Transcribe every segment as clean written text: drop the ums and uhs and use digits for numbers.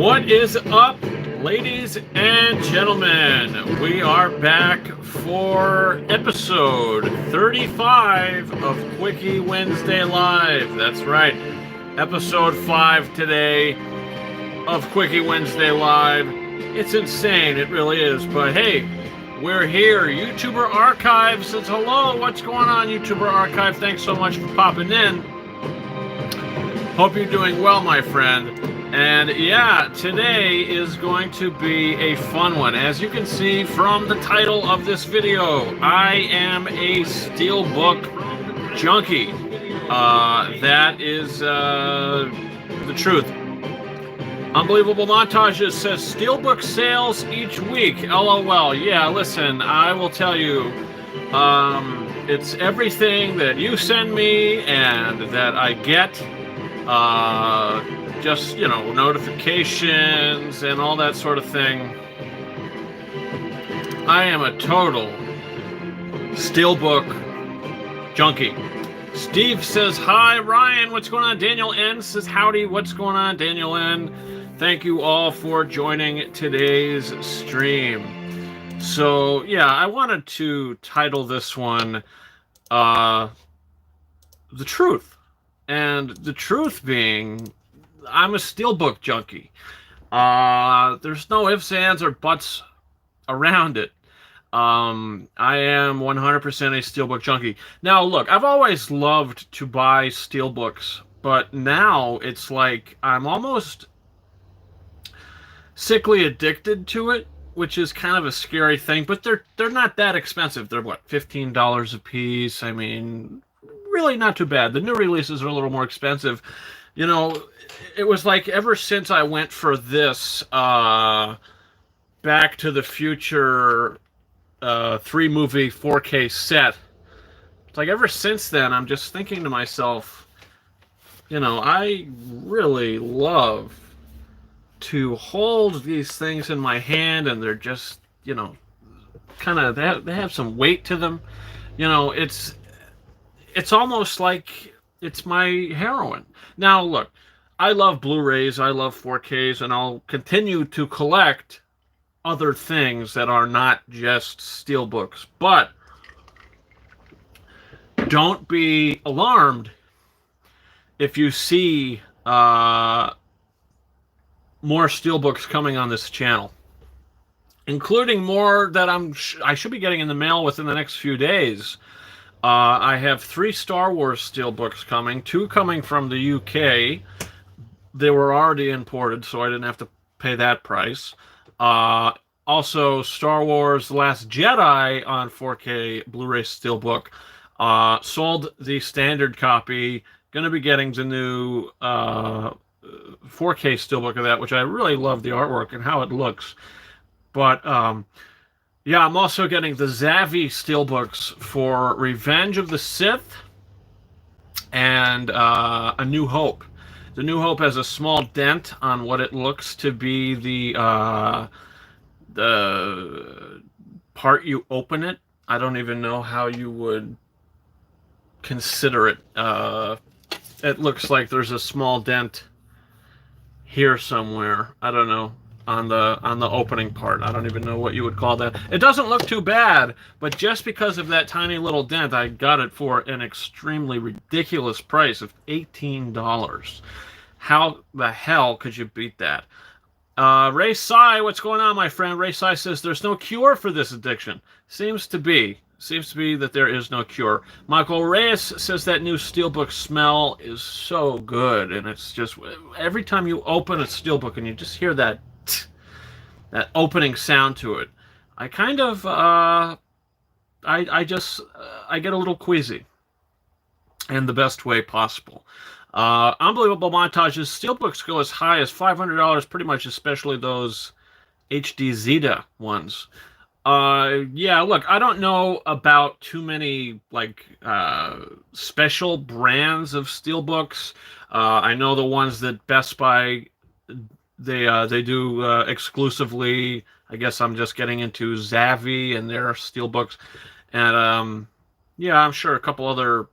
What is up, ladies and gentlemen? We are back for episode 35 of Quickie Wednesday Live. That's right, episode 5 today of Quickie Wednesday Live. It's insane, it really is. But hey, we're here. YouTuber Archive says hello. What's going on, YouTuber Archive? Thanks so much for popping in. Hope you're doing well, my friend. And yeah, today is going to be a fun one. As you can see from the title of this video, I am a Steelbook junkie. That is the truth. Unbelievable Montages says Steelbook sales each week. LOL. Yeah, listen, I will tell you, it's everything that you send me and that I get. Just, you know, notifications and all that sort of thing. I am a total Steelbook junkie. Steve says, hi, Ryan, what's going on? Daniel N says, howdy, what's going on? Daniel N, thank you all for joining today's stream. So, yeah, I wanted to title this one, The Truth. And the truth being, I'm a Steelbook junkie. There's no ifs, ands, or buts around it. I am 100% a Steelbook junkie. Now, look, I've always loved to buy Steelbooks, but now it's like I'm almost sickly addicted to it, which is kind of a scary thing. But they're not that expensive. They're what, $15 a piece? I mean, really not too bad. The new releases are a little more expensive. You know, it was like ever since I went for this Back to the Future 3-movie 4K set, it's like ever since then I'm just thinking to myself, you know, I really love to hold these things in my hand, and they're just, you know, kind of, they have some weight to them. You know, it's almost like it's my heroin. Now, look, I love Blu-rays, I love 4Ks, and I'll continue to collect other things that are not just Steelbooks. But don't be alarmed if you see more Steelbooks coming on this channel, including more that I should be getting in the mail within the next few days. I have 3 Star Wars Steelbooks coming, 2 coming from the UK. They were already imported, so I didn't have to pay that price. Also, Star Wars The Last Jedi on 4K Blu-ray Steelbook. Sold the standard copy. Going to be getting the new 4K Steelbook of that, which I really love the artwork and how it looks. But yeah, I'm also getting the Zavi Steelbooks for Revenge of the Sith and A New Hope. The New Hope has a small dent on what it looks to be the part you open it. I don't even know how you would consider it. It looks like there's a small dent here somewhere. I don't know. On the opening part. I don't even know what you would call that. It doesn't look too bad, but just because of that tiny little dent, I got it for an extremely ridiculous price of $18. How the hell could you beat that? Ray Sai, what's going on, my friend? Ray Sai says there's no cure for this addiction. Seems to be that there is no cure. Michael Reyes says that new Steelbook smell is so good, and it's just every time you open a Steelbook and you just hear that opening sound to it, I kind of I get a little queasy in the best way possible. Unbelievable Montages. Steelbooks go as high as $500, pretty much, especially those HD Zeta ones. Yeah, look, I don't know about too many like special brands of Steelbooks. I know the ones that Best Buy they do exclusively. I guess I'm just getting into Zavi and their Steelbooks, and yeah, I'm sure a couple other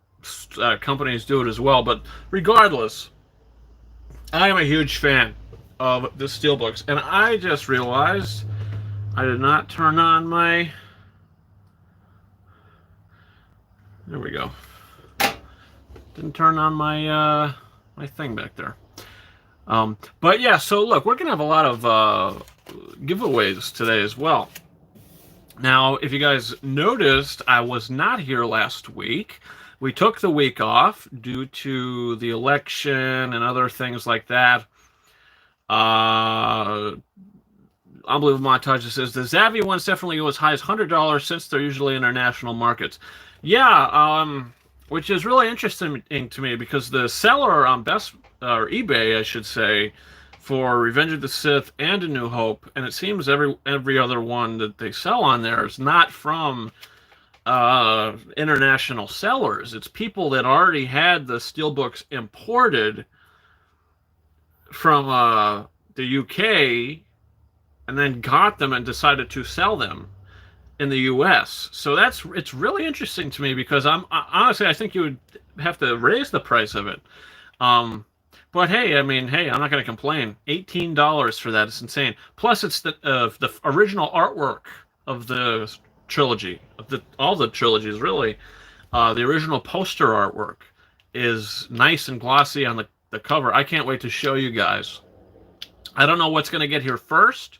companies do it as well. But regardless, I am a huge fan of the Steelbooks. And I just realized I did not turn on my... There we go. Didn't turn on my my thing back there. But yeah, so look, we're gonna have a lot of giveaways today as well. Now, if you guys noticed, I was not here last week. We took the week off due to the election and other things like that. Unbelievable Montage says the Zavvi ones definitely go as high as $100 since they're usually international markets. Yeah, which is really interesting to me because the seller on or eBay, I should say, for Revenge of the Sith and A New Hope, and it seems every other one that they sell on there is not from international sellers. It's people that already had the Steelbooks imported from the UK and then got them and decided to sell them in the US. So it's really interesting to me because honestly, I think you would have to raise the price of it. But hey, I mean, hey, I'm not going to complain. $18 for that is insane. Plus, it's the original artwork of the trilogy, all the trilogies really. The original poster artwork is nice and glossy on the cover. I can't wait to show you guys. I don't know what's going to get here first,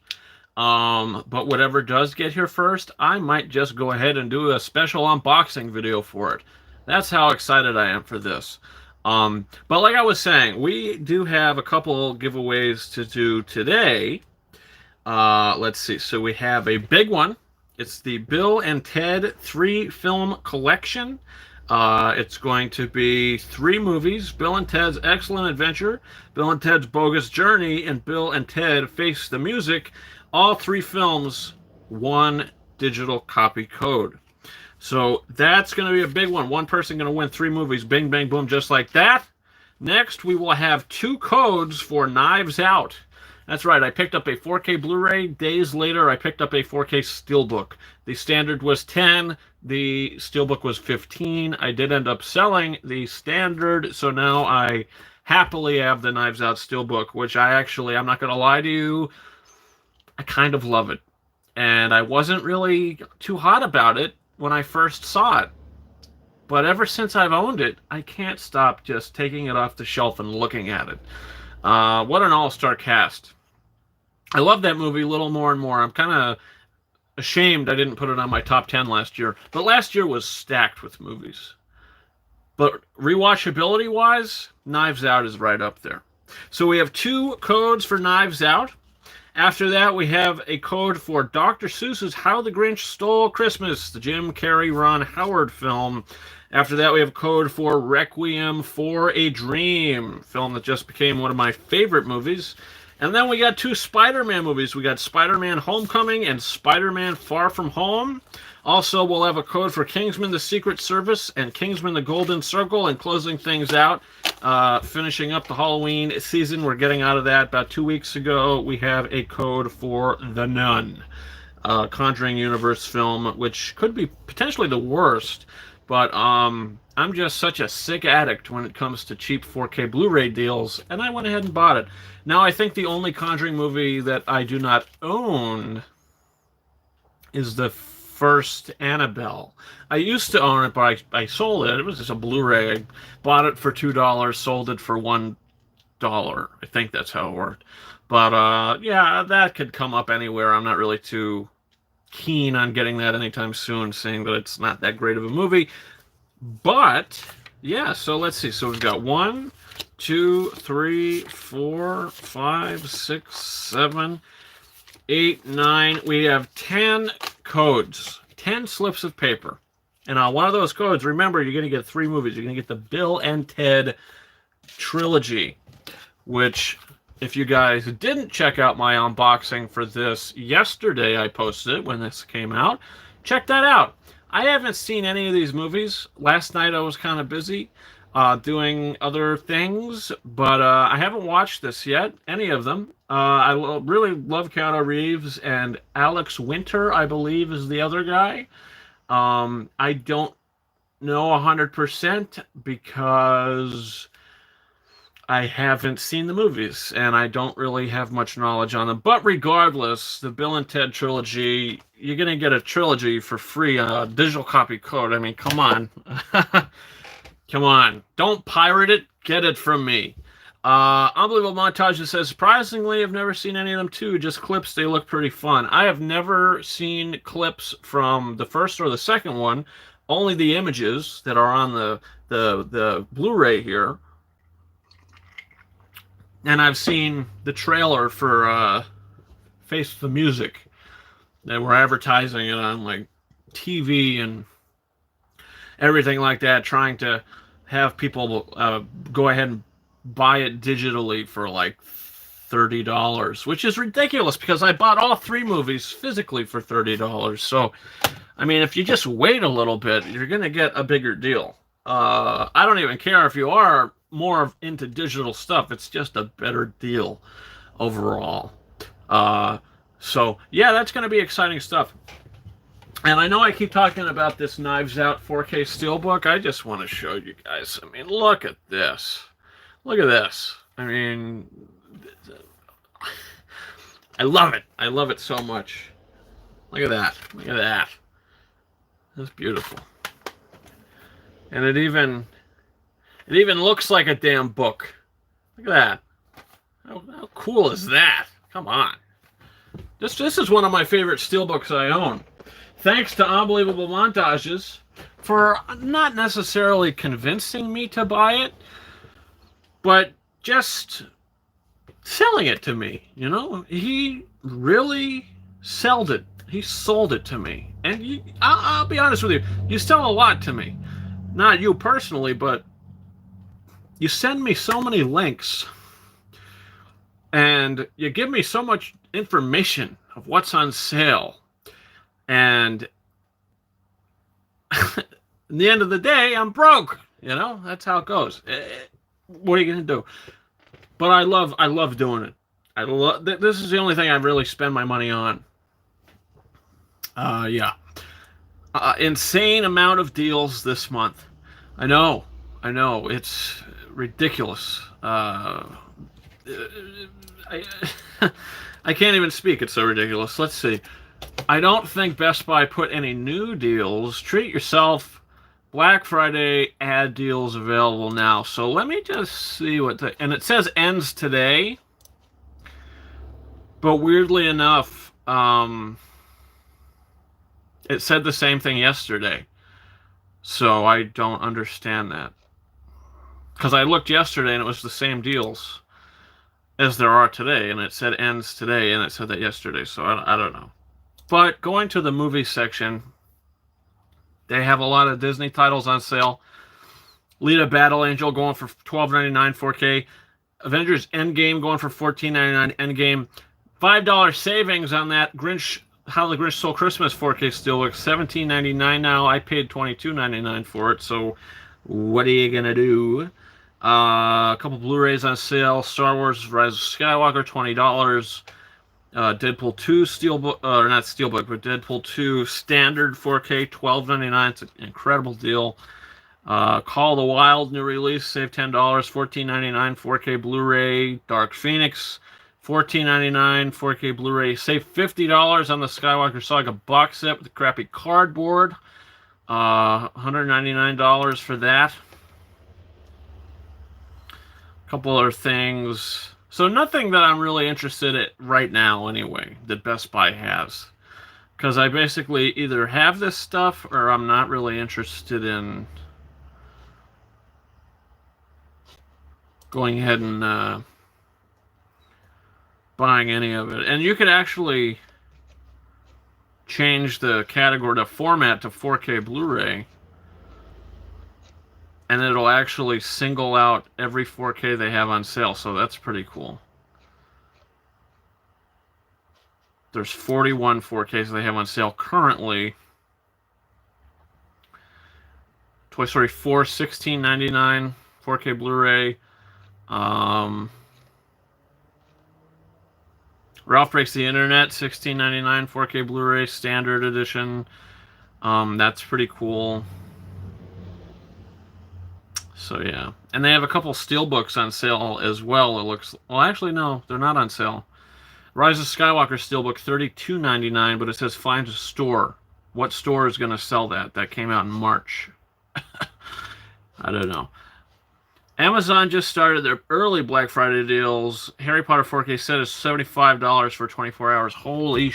but whatever does get here first, I might just go ahead and do a special unboxing video for it. That's how excited I am for this. But like I was saying, we do have a couple giveaways to do today. Let's see. So we have a big one. It's the Bill and Ted 3-film collection. It's going to be 3 movies: Bill and Ted's Excellent Adventure, Bill and Ted's Bogus Journey, and Bill and Ted Face the Music. All 3 films, 1 digital copy code. So that's going to be a big one. One person going to win 3 movies. Bing, bang, boom, just like that. Next, we will have 2 codes for Knives Out. That's right. I picked up a 4K Blu-ray. Days later, I picked up a 4K Steelbook. The standard was 10. The Steelbook was 15. I did end up selling the standard, so now I happily have the Knives Out Steelbook, which I'm not going to lie to you, I kind of love it. And I wasn't really too hot about it when I first saw it. But ever since I've owned it, I can't stop just taking it off the shelf and looking at it. What an all-star cast. I love that movie a little more and more. I'm kind of ashamed I didn't put it on my top 10 last year. But last year was stacked with movies. But rewatchability-wise, Knives Out is right up there. So we have 2 codes for Knives Out. After that, we have a code for Dr. Seuss's How the Grinch Stole Christmas, the Jim Carrey, Ron Howard film. After that, we have a code for Requiem for a Dream, film that just became one of my favorite movies. And then we got 2 Spider-Man movies. We got Spider-Man Homecoming and Spider-Man Far From Home. Also, we'll have a code for Kingsman the Secret Service and Kingsman the Golden Circle. And closing things out, finishing up the Halloween season, we're getting out of that about 2 weeks ago. We have a code for The Nun, Conjuring Universe film, which could be potentially the worst. But I'm just such a sick addict when it comes to cheap 4K Blu-ray deals, and I went ahead and bought it. Now, I think the only Conjuring movie that I do not own is the first Annabelle. I used to own it, but I sold it. It was just a Blu-ray. I bought it for $2, sold it for $1. I think that's how it worked. But, yeah, that could come up anywhere. I'm not really too keen on getting that anytime soon, seeing that it's not that great of a movie. But yeah, so let's see. So we've got 1, 2, 3, 4, 5, 6, 7, 8, 9. We have 10 codes, 10 slips of paper. And on one of those codes, remember, you're going to get 3 movies. You're going to get the Bill and Ted trilogy, which, if you guys didn't check out my unboxing for this yesterday, I posted it when this came out. Check that out. I haven't seen any of these movies. Last night I was kind of busy doing other things, but I haven't watched this yet, any of them. I really love Keanu Reeves, and Alex Winter, I believe, is the other guy. I don't know 100% because I haven't seen the movies, and I don't really have much knowledge on them. But regardless, the Bill and Ted trilogy, you're going to get a trilogy for free on a digital copy code. I mean, come on. Come on. Don't pirate it. Get it from me. Unbelievable Montage says, surprisingly, I've never seen any of them too. Just clips. They look pretty fun. I have never seen clips from the first or the second one. Only the images that are on the Blu-ray here. And I've seen the trailer for Face the Music. They were advertising it on like TV and everything like that, trying to have people go ahead and buy it digitally for like $30, which is ridiculous because I bought all 3 movies physically for $30. So, I mean, if you just wait a little bit, you're going to get a bigger deal. I don't even care if you are more into digital stuff. It's just a better deal overall. So, yeah, that's going to be exciting stuff. And I know I keep talking about this Knives Out 4K Steelbook. I just want to show you guys. I mean, look at this. Look at this. I mean, I love it. I love it so much. Look at that. Look at that. That's beautiful. And it even looks like a damn book. Look at that. How cool is that? Come on. This is one of my favorite steelbooks I own. Thanks to Unbelievable Montages for not necessarily convincing me to buy it, but just selling it to me. You know, he really sold it. He sold it to me. And I'll be honest with you, you sell a lot to me. Not you personally, but you send me so many links and you give me so much information of what's on sale. And at the end of the day, I'm broke. You know, that's how it goes. What are you going to do? But I love doing it. This is the only thing I really spend my money on. Yeah. Insane amount of deals this month. I know. It's ridiculous. I can't even speak. It's so ridiculous. Let's see. I don't think Best Buy put any new deals. Treat yourself. Black Friday ad deals available now. So let me just see what and it says ends today. But weirdly enough, it said the same thing yesterday. So I don't understand that. Because I looked yesterday and it was the same deals as there are today. And it said ends today and it said that yesterday. So I don't know. But going to the movie section, they have a lot of Disney titles on sale. Lita Battle Angel going for $12.99 4K. Avengers Endgame going for $14.99 Endgame. $5 savings on that Grinch, How the Grinch Stole Christmas 4K Steelbook. $17.99 now. I paid $22.99 for it. So what are you going to do? A couple Blu-rays on sale. Star Wars Rise of Skywalker, $20. Deadpool 2 Steelbook, or not Steelbook, but Deadpool 2 Standard 4K, $12.99. It's an incredible deal. Call of the Wild, new release, save $10, $14.99 4K Blu-ray. Dark Phoenix, $14.99 4K Blu-ray. Save $50 on the Skywalker Saga box set with the crappy cardboard. $199 for that. A couple other things. So nothing that I'm really interested in right now anyway, that Best Buy has. Because I basically either have this stuff or I'm not really interested in going ahead and buying any of it. And you could actually change the category, the format to 4K Blu-ray. And it'll actually single out every 4K they have on sale, so that's pretty cool. There's 41 4Ks they have on sale currently. Toy Story 4, $16.99, 4K Blu-ray. Ralph Breaks the Internet, $16.99, 4K Blu-ray, Standard Edition. That's pretty cool. So yeah, and they have a couple Steelbooks on sale as well. It looks well. Actually, no, they're not on sale. Rise of Skywalker Steelbook $32.99, but it says find a store. What store is going to sell that? That came out in March. I don't know. Amazon just started their early Black Friday deals. Harry Potter 4K set is $75 for 24 hours. Holy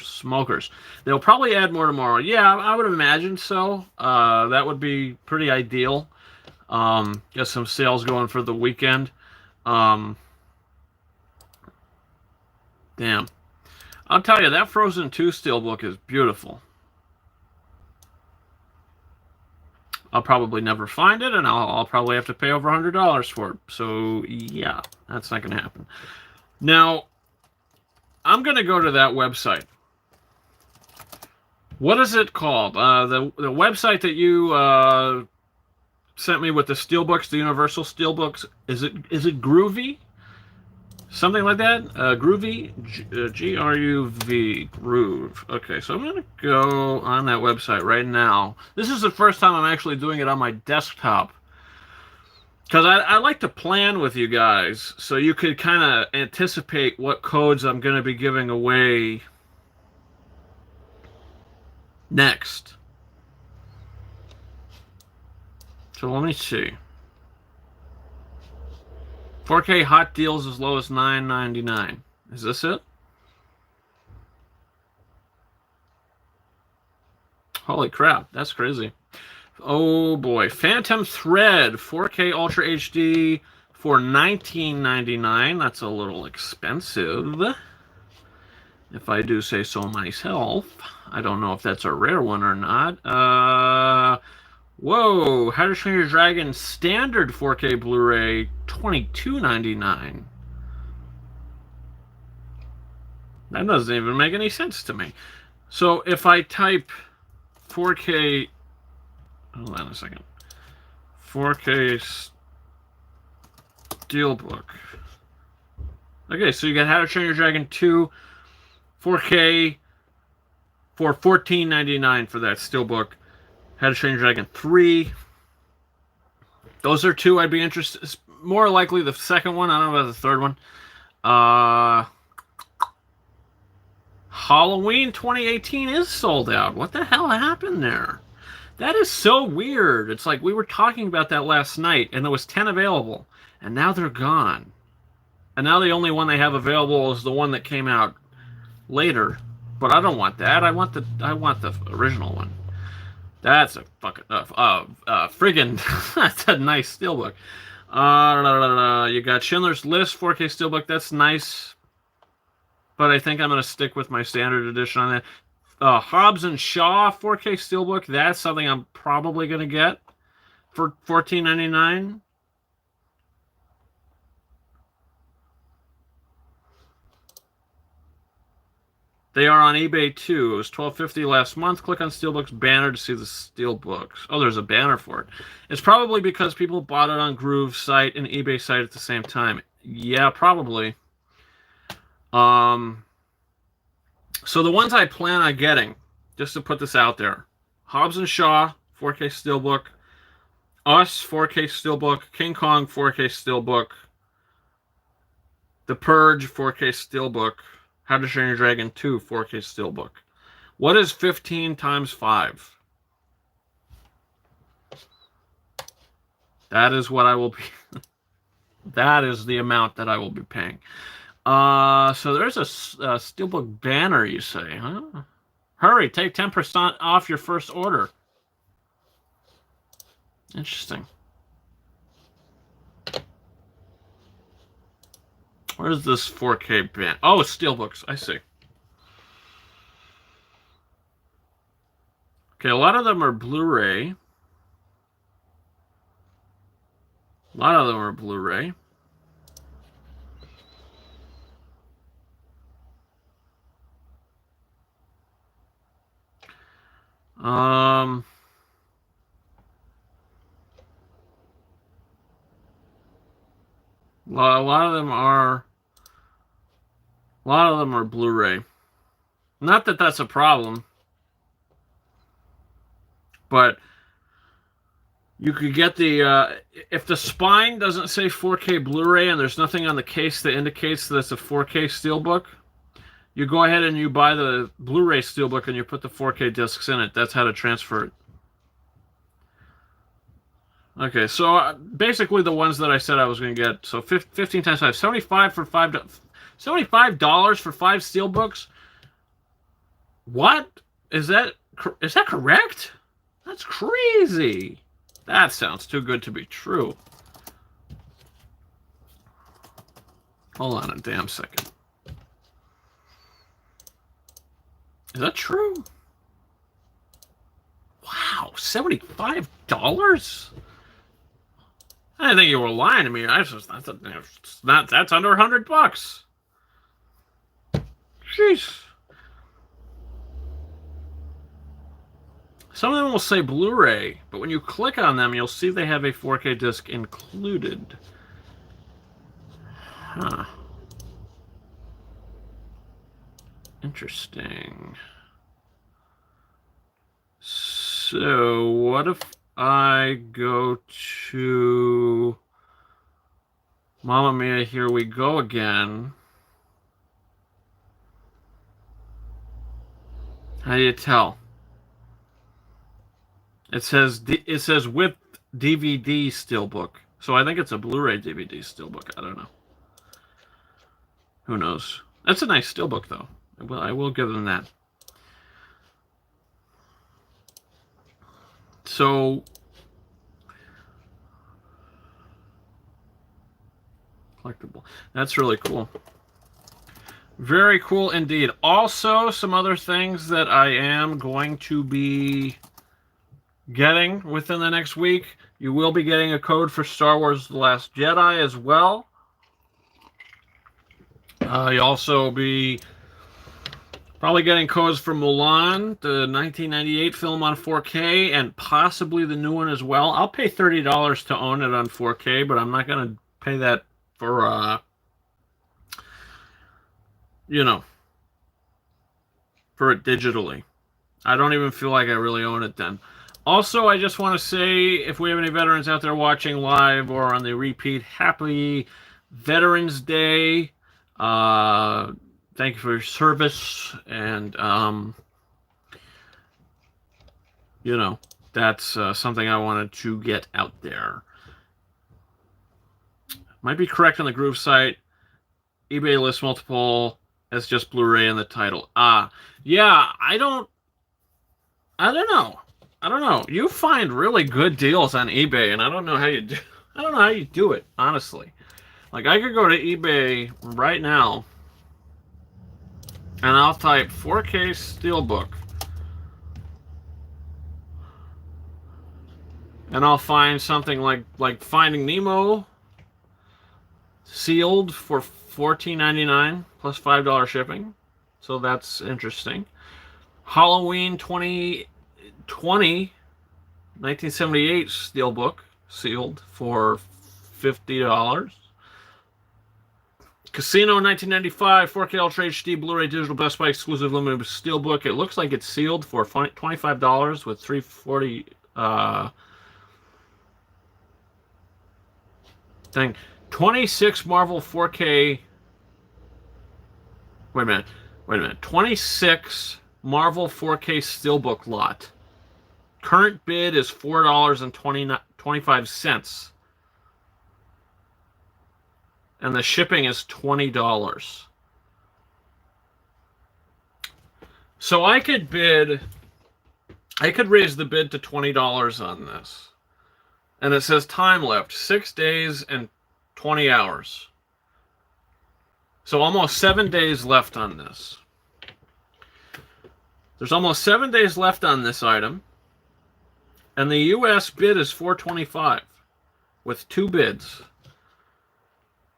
smokers. They'll probably add more tomorrow. Yeah, I would imagine so. That would be pretty ideal. Get some sales going for the weekend. Damn. I'll tell you, that Frozen 2 Steelbook is beautiful. I'll probably never find it, and I'll probably have to pay over $100 for it. So, yeah, that's not going to happen. Now, I'm going to go to that website. What is it called? The website that you sent me with the Steelbooks, the Universal Steelbooks, is it Groovy? Something like that? Groovy? G-R-U-V. Groove. Okay, so I'm going to go on that website right now. This is the first time I'm actually doing it on my desktop. Because I like to plan with you guys, so you could kind of anticipate what codes I'm going to be giving away next. So let me see. 4K hot deals as low as $9.99. Is this it? Holy crap, that's crazy. Oh boy. Phantom Thread 4K Ultra HD for $19.99. That's a little expensive, if I do say so myself. I don't know if that's a rare one or not. Whoa, How to Train Your Dragon Standard 4K Blu-ray, $22.99. That doesn't even make any sense to me. So if I type 4K, hold on a second, 4K Steelbook. Okay, so you got How to Train Your Dragon 2, 4K for $14.99 for that Steelbook. How to Train Your Dragon 3. Those are two I'd be interested. It's more likely the second one. I don't know about the third one. Halloween 2018 is sold out. What the hell happened there? That is so weird. It's like we were talking about that last night, and there was 10 available, and now they're gone. And now the only one they have available is the one that came out later. But I don't want that. I want the original one. That's a fucking friggin' that's a nice Steelbook. You got Schindler's List 4K Steelbook. That's nice, but I think I'm gonna stick with my standard edition on that. Hobbs and Shaw 4K Steelbook. That's something I'm probably gonna get for $14.99. They are on eBay too. It was $12.50 last month. Click on Steelbook's banner to see the Steelbooks. Oh, there's a banner for it. It's probably because people bought it on Groove site and eBay site at the same time. Yeah, probably. So the ones I plan on getting, just to put this out there, Hobbs and Shaw 4K Steelbook, Us 4K Steelbook, King Kong 4K Steelbook, The Purge 4K Steelbook, How to Train Your Dragon 2 4K Steelbook. What is 15 times 5? That is what I will be. That is the amount that I will be paying. So there's a Steelbook banner, you say, huh? Hurry, take 10% off your first order. Interesting. Where's this 4K band? Oh, Steelbooks. I see. Okay, a lot of them are Blu-ray. A lot of them are Blu-ray. A lot of them are. A lot of them are Blu-ray. Not that that's a problem, but You could get the if the spine doesn't say 4K Blu-ray and there's nothing on the case that indicates that it's a 4K Steelbook, you go ahead and you buy the Blu-ray Steelbook and you put the 4K discs in it. That's how to transfer it. Okay, so basically the ones that I said I was going to get. So 15 times 5, 75 for $75 for 5 Steelbooks. What? Is that correct? That's crazy. That sounds too good to be true. Hold on a damn second. Is that true? Wow, $75? I didn't think you were lying to me. That's under $100. Jeez. Some of them will say Blu-ray, but when you click on them, you'll see they have a 4K disc included. Huh. Interesting. So, what if I go to Mamma Mia, Here We Go Again? How do you tell? It says with DVD Steelbook. So I think it's a Blu-ray DVD Steelbook. I don't know. Who knows? That's a nice Steelbook, though. I will give them that. So, collectible. That's really cool. Very cool indeed. Also, some other things that I am going to be getting within the next week. You will be getting a code for Star Wars The Last Jedi as well. You'll also be probably getting codes for Mulan, the 1998 film on 4K, and possibly the new one as well. I'll pay $30 to own it on 4K, but I'm not going to pay that for, for it digitally. I don't even feel like I really own it then. Also, I just want to say, if we have any veterans out there watching live or on the repeat, happy Veterans Day. Thank you for your service, and that's something I wanted to get out there. Might be correct on the Groove site. eBay lists multiple as just Blu-ray in the title. Yeah, I don't know. You find really good deals on eBay, and I don't know how you do it, honestly. Like, I could go to eBay right now, and I'll type 4K Steelbook, and I'll find something like Finding Nemo sealed for $14.99 plus $5 shipping. So that's interesting. Halloween 1978 Steelbook sealed for $50. Casino 1995 4K Ultra HD Blu-ray Digital Best Buy exclusive limited Steelbook. It looks like it's sealed for $25 with $340 thing. 26 Marvel 4K. Wait a minute. 26 Marvel 4K Steelbook lot. Current bid is $4.25. And the shipping is $20. So I could raise the bid to $20 on this. And it says time left, 6 days and 20 hours. So almost 7 days left on this. There's almost 7 days left on this item. And the US bid is $425 with 2 bids.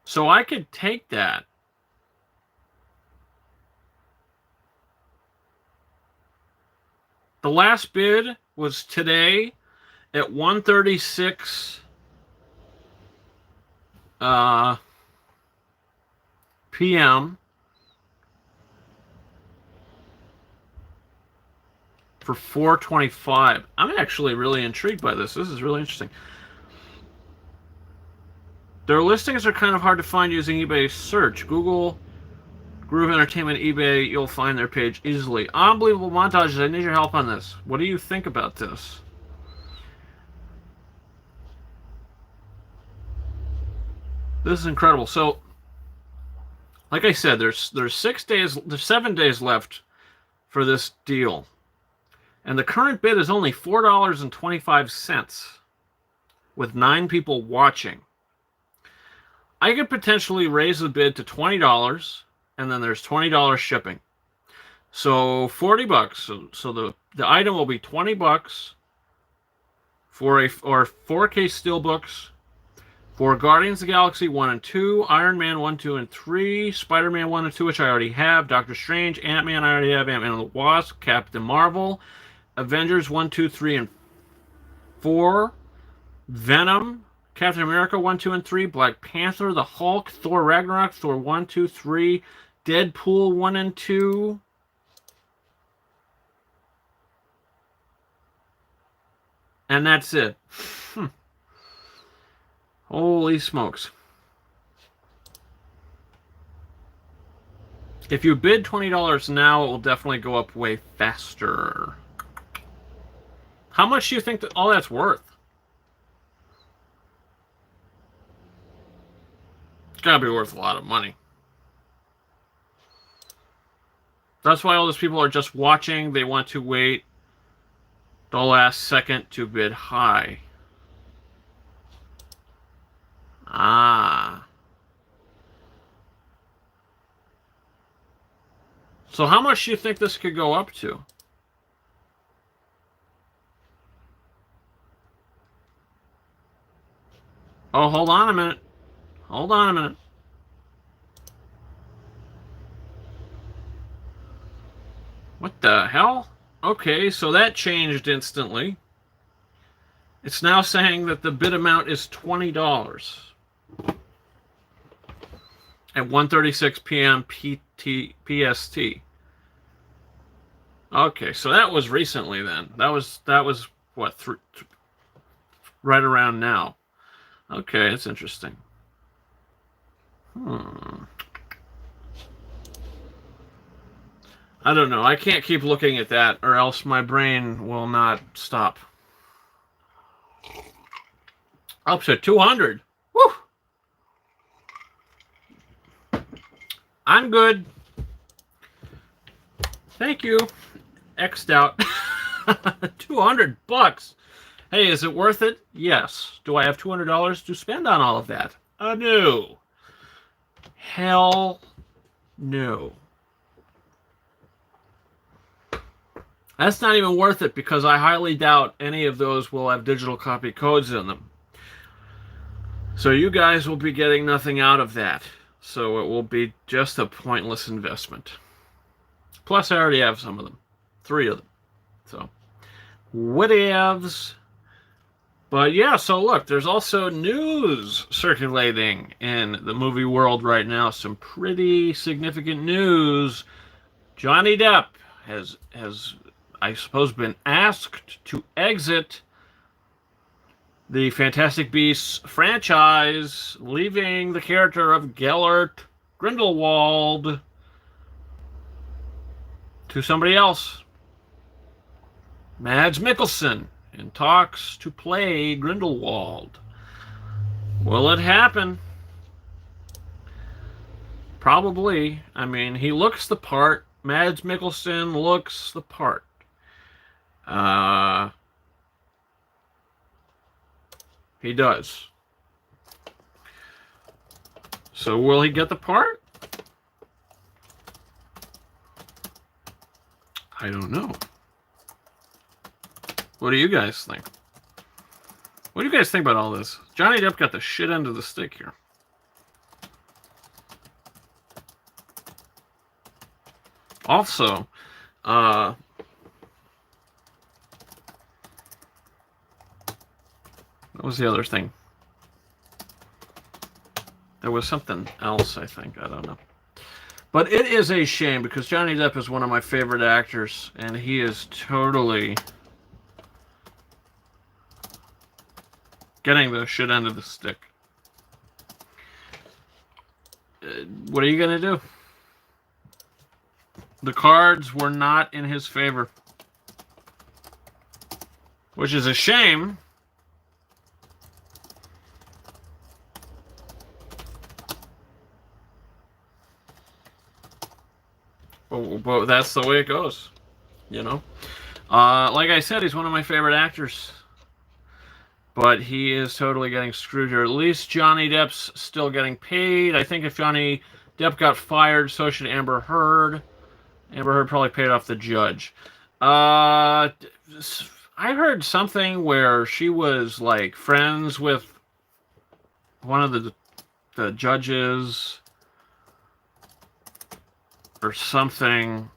So I could take that. The last bid was today at 1:36 p.m. for $4.25. I'm actually really intrigued by this. This is really interesting. Their listings are kind of hard to find using eBay search. Google, Groove Entertainment, eBay, you'll find their page easily. Unbelievable montages. I need your help on this. What do you think about this? This is incredible. So, like I said, there's 7 days left for this deal. And the current bid is only $4.25 with 9 people watching. I could potentially raise the bid to $20, and then there's $20 shipping. So $40. So the item will be $20 for 4K Steelbooks for Guardians of the Galaxy 1 and 2, Iron Man 1, 2, and 3, Spider-Man 1 and 2, which I already have, Doctor Strange, Ant-Man, I already have, Ant-Man and the Wasp, Captain Marvel, Avengers 1, 2, 3, and 4, Venom, Captain America 1, 2, and 3, Black Panther, the Hulk, Thor Ragnarok, Thor 1, 2, 3, Deadpool 1 and 2. And that's it. Holy smokes. If you bid $20 now, it will definitely go up way faster. How much do you think that all that's worth? It's gotta be worth a lot of money. That's why all those people are just watching. They want to wait the last second to bid high. Ah. So how much do you think this could go up to? Oh, hold on a minute. Hold on a minute. What the hell? Okay, so that changed instantly. It's now saying that the bid amount is $20 at 1:36 p.m. PST. Okay, so that was recently then. That was what, right around now. Okay, that's interesting. I don't know. I can't keep looking at that, or else my brain will not stop. Up to 200. Woo! I'm good. Thank you. X'd out. $200. Hey, is it worth it? Yes. Do I have $200 to spend on all of that? No. Hell no. That's not even worth it because I highly doubt any of those will have digital copy codes in them. So you guys will be getting nothing out of that. So it will be just a pointless investment. Plus, I already have some of them. 3 of them. So, whatevs. But yeah, so look, there's also news circulating in the movie world right now. Some pretty significant news. Johnny Depp has I suppose, been asked to exit the Fantastic Beasts franchise, leaving the character of Gellert Grindelwald to somebody else. Mads Mikkelsen in talks to play Grindelwald. Will it happen? Probably. I mean, he looks the part. Mads Mikkelsen looks the part. He does. So will he get the part? I don't know. What do you guys think? What do you guys think about all this? Johnny Depp got the shit end of the stick here. Also, what was the other thing? There was something else, I think. I don't know. But it is a shame because Johnny Depp is one of my favorite actors, and he is totally getting the shit end of the stick. What are you going to do? The cards were not in his favor, which is a shame. But that's the way it goes, you know? Like I said, he's one of my favorite actors. But he is totally getting screwed here. At least Johnny Depp's still getting paid. I think if Johnny Depp got fired, so should Amber Heard. Amber Heard probably paid off the judge. I heard something where she was, like, friends with one of the judges or something.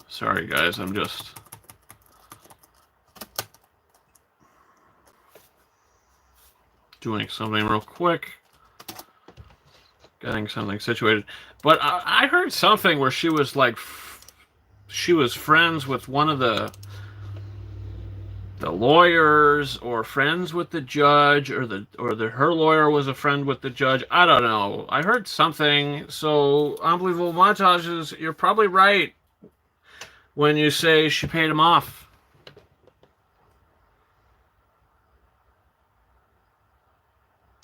Sorry, guys, I'm just doing something real quick. Getting something situated. But I heard something where she was like, she was friends with one of the lawyers, or friends with the judge, or her lawyer was a friend with the judge. I don't know. I heard something. So, Unbelievable Montages, you're probably right when you say she paid him off.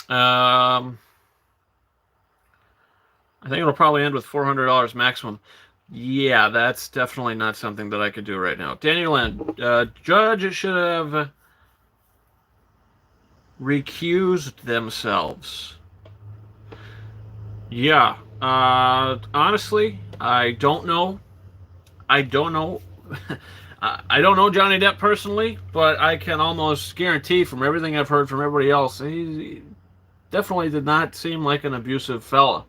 I think it'll probably end with $400 maximum. Yeah, that's definitely not something that I could do right now. Daniel Land, judge should have recused themselves. Yeah, honestly, I don't know. I don't know. I don't know Johnny Depp personally, but I can almost guarantee from everything I've heard from everybody else, he definitely did not seem like an abusive fella.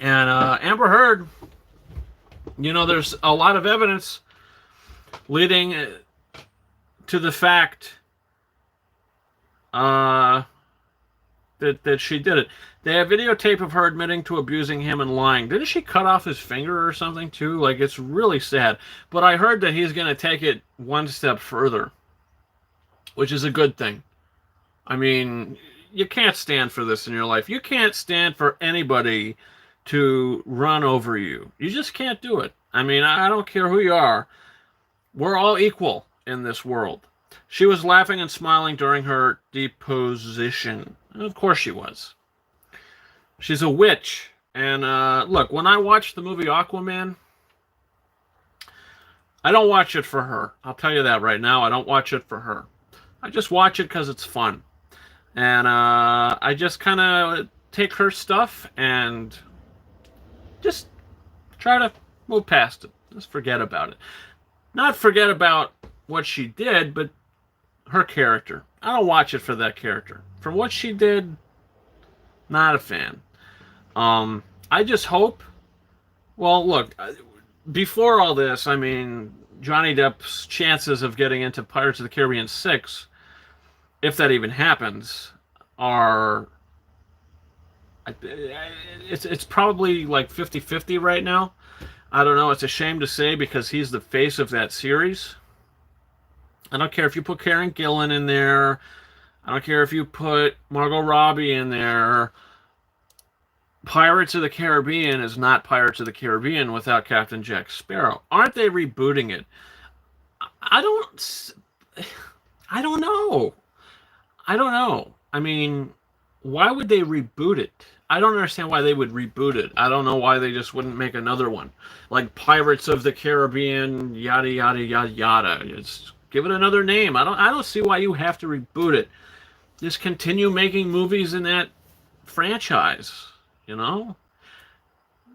And Amber Heard, you know, there's a lot of evidence leading to the fact that she did it. They have videotape of her admitting to abusing him and lying. Didn't she cut off his finger or something too? Like, it's really sad. But I heard that he's going to take it one step further, which is a good thing. I mean, you can't stand for this in your life. You can't stand for anybody to run over you. You just can't do it. I mean, I don't care who you are. We're all equal in this world. She was laughing and smiling during her deposition. And of course she was. She's a witch. And look, when I watch the movie Aquaman, I don't watch it for her. I'll tell you that right now. I don't watch it for her. I just watch it because it's fun. And I just kind of take her stuff and just try to move past it. Just forget about it. Not forget about what she did, but her character. I don't watch it for that character. For what she did, not a fan. I just hope... Well, look, before all this, I mean, Johnny Depp's chances of getting into Pirates of the Caribbean 6, if that even happens, are... It's probably like 50-50 right now. I don't know. It's a shame to say because he's the face of that series. I don't care if you put Karen Gillan in there. I don't care if you put Margot Robbie in there. Pirates of the Caribbean is not Pirates of the Caribbean without Captain Jack Sparrow. Aren't they rebooting it? I don't know. I don't know. I mean, why would they reboot it? I don't understand why they would reboot it. I don't know why they just wouldn't make another one. Like Pirates of the Caribbean, yada, yada, yada, yada. Just give it another name. I don't see why you have to reboot it. Just continue making movies in that franchise, you know?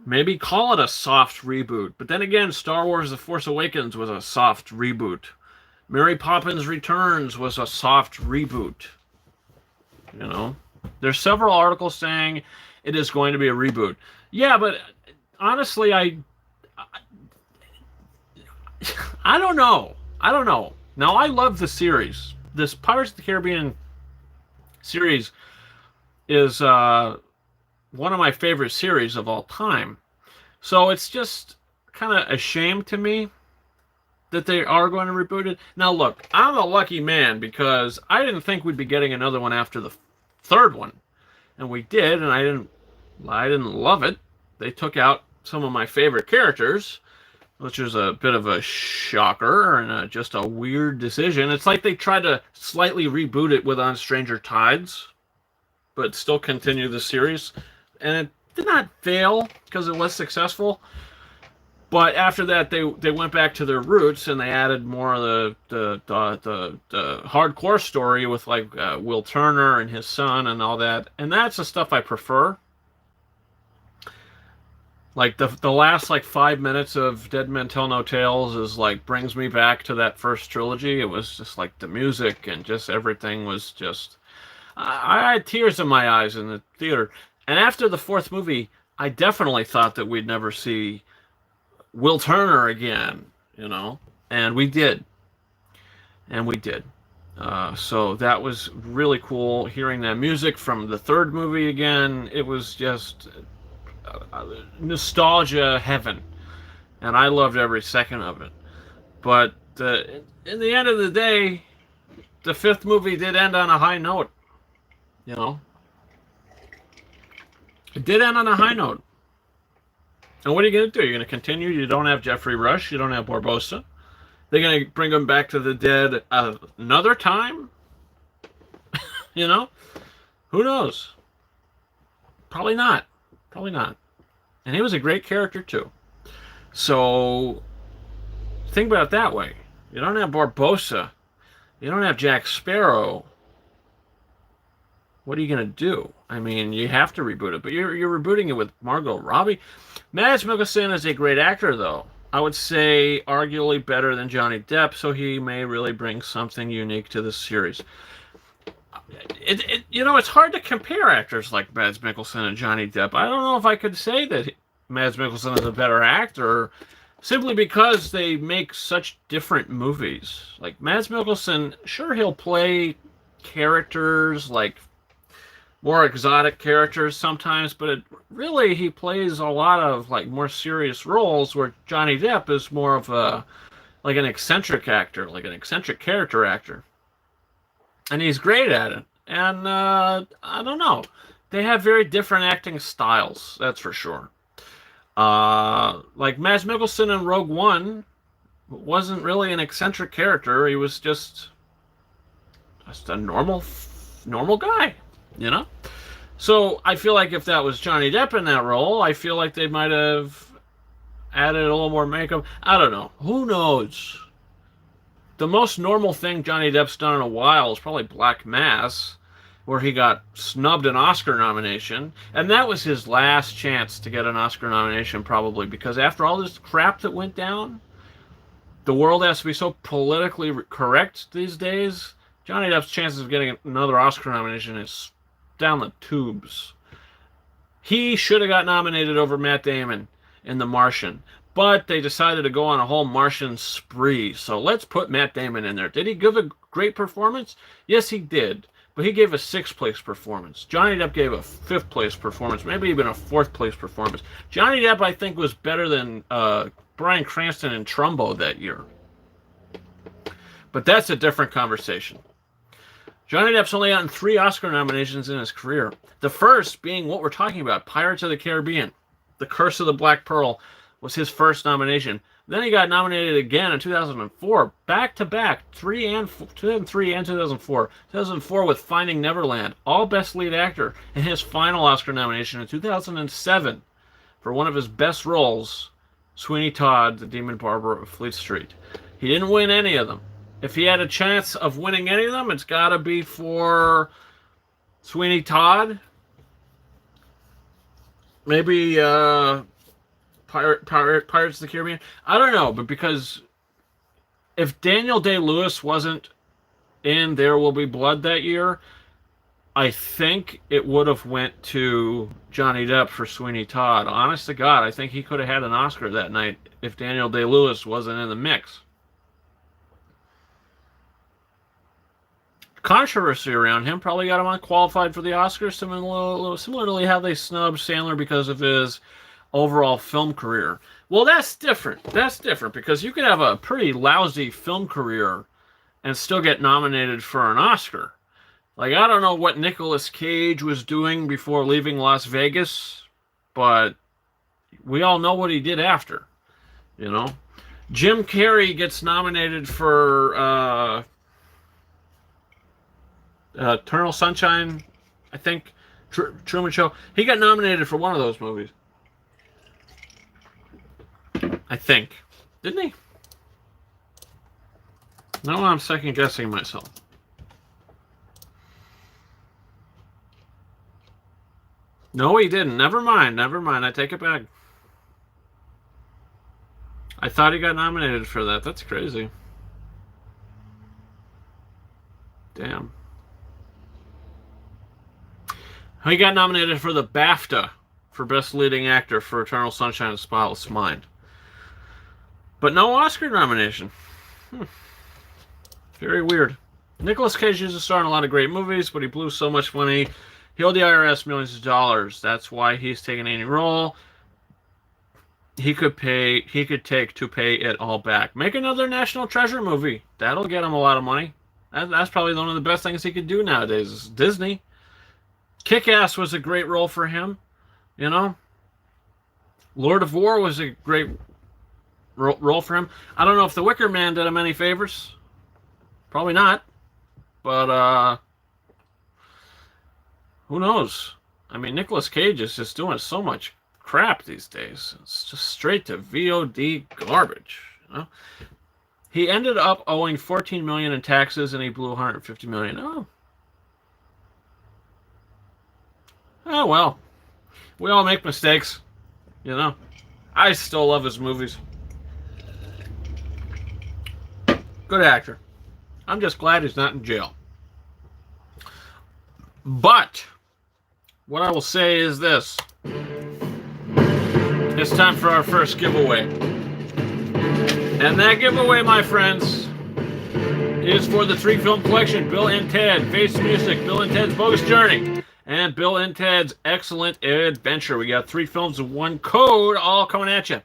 Maybe call it a soft reboot. But then again, Star Wars The Force Awakens was a soft reboot. Mary Poppins Returns was a soft reboot. You know? There's several articles saying it is going to be a reboot. Yeah, but honestly, I don't know. I don't know. Now, I love the series. This Pirates of the Caribbean series is one of my favorite series of all time. So it's just kind of a shame to me that they are going to reboot it. Now, look, I'm a lucky man because I didn't think we'd be getting another one after the third one, and we did, and I didn't love it. They took out some of my favorite characters, which is a bit of a shocker and just a weird decision. It's like they tried to slightly reboot it with On Stranger Tides, but still continue the series, and it did not fail because it was successful. But after that, they went back to their roots and they added more of the hardcore story with like Will Turner and his son and all that, and that's the stuff I prefer. Like the last like 5 minutes of Dead Men Tell No Tales is like brings me back to that first trilogy. It was just like the music and just everything was just. I had tears in my eyes in the theater, and after the fourth movie, I definitely thought that we'd never see Will Turner again, and we did. And we did. So that was really cool hearing that music from the third movie again. It was just nostalgia heaven. And I loved every second of it. But in the end of the day, the fifth movie did end on a high note. It did end on a high note. And what are you going to do? You're going to continue? You don't have Jeffrey Rush. You don't have Barbossa. They're going to bring him back to the dead another time? Who knows? Probably not. Probably not. And he was a great character, too. So, think about it that way. You don't have Barbossa. You don't have Jack Sparrow. What are you going to do? I mean, you have to reboot it, but you're rebooting it with Margot Robbie. Mads Mikkelsen is a great actor, though. I would say arguably better than Johnny Depp, so he may really bring something unique to this series. It's hard to compare actors like Mads Mikkelsen and Johnny Depp. I don't know if I could say that Mads Mikkelsen is a better actor simply because they make such different movies. Like Mads Mikkelsen, sure, he'll play characters like more exotic characters sometimes, but really he plays a lot of like more serious roles where Johnny Depp is more of like an eccentric actor, like an eccentric character actor. And he's great at it. And I don't know. They have very different acting styles, that's for sure. Like Mads Mikkelsen in Rogue One wasn't really an eccentric character. He was just a normal guy. So I feel like if that was Johnny Depp in that role, I feel like they might have added a little more makeup. I don't know. Who knows? The most normal thing Johnny Depp's done in a while is probably Black Mass, where he got snubbed an Oscar nomination, and that was his last chance to get an Oscar nomination probably, because after all this crap that went down, the world has to be so politically correct these days. Johnny Depp's chances of getting another Oscar nomination is down the tubes. He should have got nominated over Matt Damon in The Martian, but they decided to go on a whole Martian spree, so let's put Matt Damon in there. Did he give a great performance? Yes, he did, but he gave a 6th place performance. Johnny Depp gave a 5th place performance, maybe even a 4th place performance. Johnny Depp, I think, was better than Bryan Cranston in Trumbo that year. But that's a different conversation. Johnny Depp's only gotten 3 Oscar nominations in his career. The first being what we're talking about, Pirates of the Caribbean. The Curse of the Black Pearl was his first nomination. Then he got nominated again in 2004, back-to-back, 2003 and 2004. 2004 with Finding Neverland, all Best Lead Actor, and his final Oscar nomination in 2007 for one of his best roles, Sweeney Todd, the Demon Barber of Fleet Street. He didn't win any of them. If he had a chance of winning any of them, it's got to be for Sweeney Todd. Maybe Pirates of the Caribbean. I don't know, but because if Daniel Day-Lewis wasn't in There Will Be Blood that year, I think it would have went to Johnny Depp for Sweeney Todd. Honest to God, I think he could have had an Oscar that night if Daniel Day-Lewis wasn't in the mix. controversy around him probably got him unqualified for the Oscars, similarly how they snubbed Sandler because of his overall film career. Well, that's different. That's different because you could have a pretty lousy film career and still get nominated for an Oscar. Like, I don't know what Nicolas Cage was doing before leaving Las Vegas, but we all know what he did after, you know? Jim Carrey gets nominated for Eternal Sunshine, I think, Truman Show. He got nominated for one of those movies. I think. Didn't he? No, I'm second guessing myself. No, he didn't. Never mind. Never mind. I take it back. I thought he got nominated for that. That's crazy. Damn. He got nominated for the BAFTA for Best Leading Actor for Eternal Sunshine of the Spotless Mind. But no Oscar nomination. Very weird. Nicolas Cage used to star in a lot of great movies, but he blew so much money. He owed the IRS millions of dollars. That's why he's taking any role he could take to pay it all back. Make another National Treasure movie. That'll get him a lot of money. That's probably one of the best things he could do nowadays is Disney. Kick-Ass was a great role for him, you know. Lord of War was a great role for him. I don't know if The Wicker Man did him any favors. Probably not. But, who knows? I mean, Nicolas Cage is just doing so much crap these days. It's just straight to VOD garbage, you know? He ended up owing $14 million in taxes, and he blew $150 million. Oh, well. We all make mistakes, you know. I still love his movies. Good actor. I'm just glad he's not in jail. But what I will say is this. It's time for our first giveaway. And that giveaway, my friends, is for the 3-film collection, Bill and Ted, Face the Music, Bill and Ted's Bogus Journey, and Bill and Ted's Excellent Adventure. We got 3 films and 1 code all coming at you.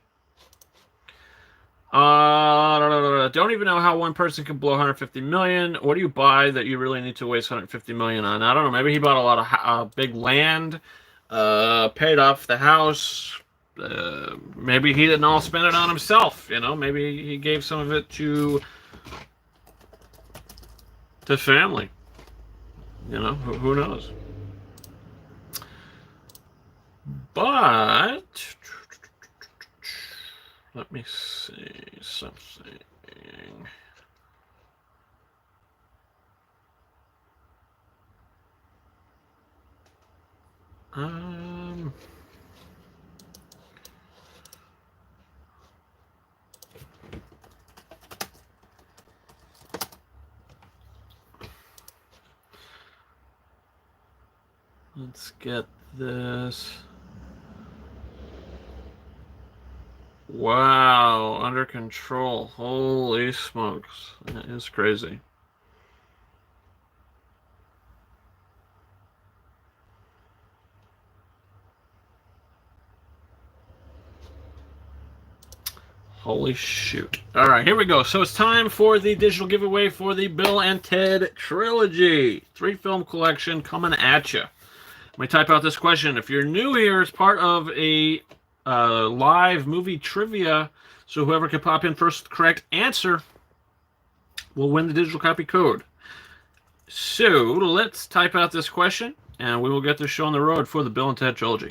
Don't even know how one person can blow $150 million. What do you buy that you really need to waste $150 million on? I don't know. Maybe he bought a lot of big land, paid off the house. Maybe he didn't all spend it on himself. You know, maybe he gave some of it to family. You know, who knows? But let me see something. Let's get this. Wow, under control. Holy smokes. That is crazy. Holy shoot. Alright, here we go. So it's time for the digital giveaway for the Bill and Ted trilogy. 3-film collection coming at you. Let me type out this question. If you're new here, it's part of a live movie trivia, so whoever can pop in first correct answer will win the digital copy code. So let's type out this question, and we will get this show on the road for the Bill and Ted trilogy.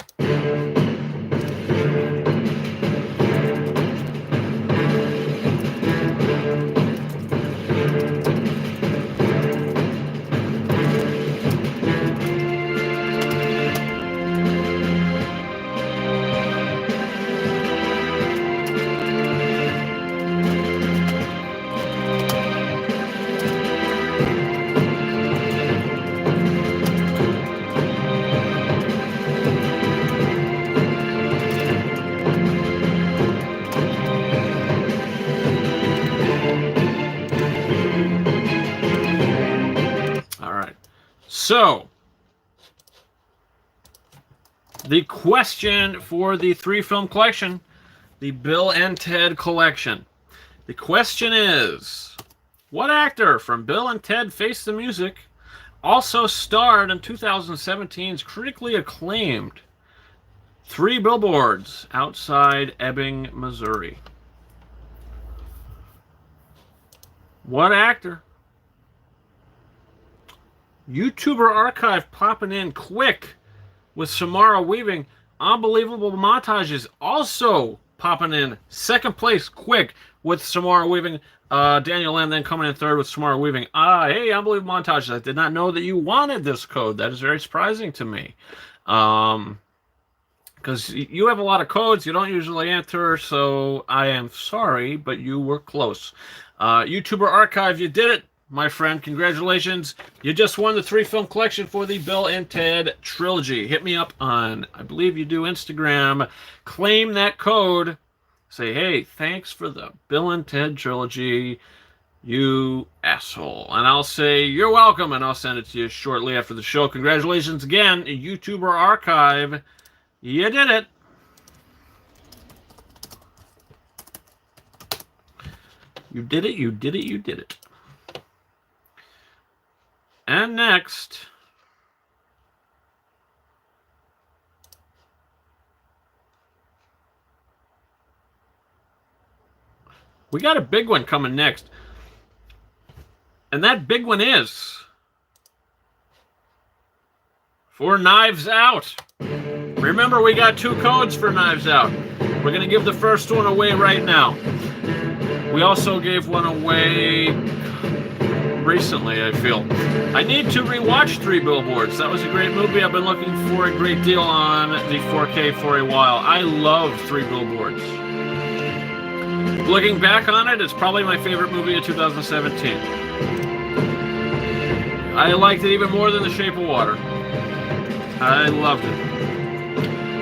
So, the question for the 3-film collection, the Bill and Ted collection. The question is, what actor from Bill and Ted Face the Music also starred in 2017's critically acclaimed 3 Billboards Outside Ebbing, Missouri? What actor? YouTuber Archive popping in quick with Samara Weaving. Unbelievable montages also popping in second place quick with Samara Weaving. Daniel Lamb then coming in third with Samara Weaving. Hey, unbelievable montages. I did not know that you wanted this code. That is very surprising to me. Because you have a lot of codes you don't usually enter, so I am sorry, but you were close. YouTuber Archive, you did it, my friend. Congratulations. You just won the 3-film collection for the Bill and Ted trilogy. Hit me up on, I believe you do, Instagram. Claim that code. Say, hey, thanks for the Bill and Ted trilogy, you asshole. And I'll say, you're welcome, and I'll send it to you shortly after the show. Congratulations again, YouTuber Archive. You did it. You did it, you did it, you did it. And next, we got a big one coming next. And that big one is for Knives Out. Remember, we got 2 codes for Knives Out. We're going to give the first one away right now. We also gave one away recently, I feel. I need to rewatch 3 Billboards. That was a great movie. I've been looking for a great deal on the 4K for a while. I love 3 Billboards. Looking back on it, it's probably my favorite movie of 2017. I liked it even more than The Shape of Water. I loved it.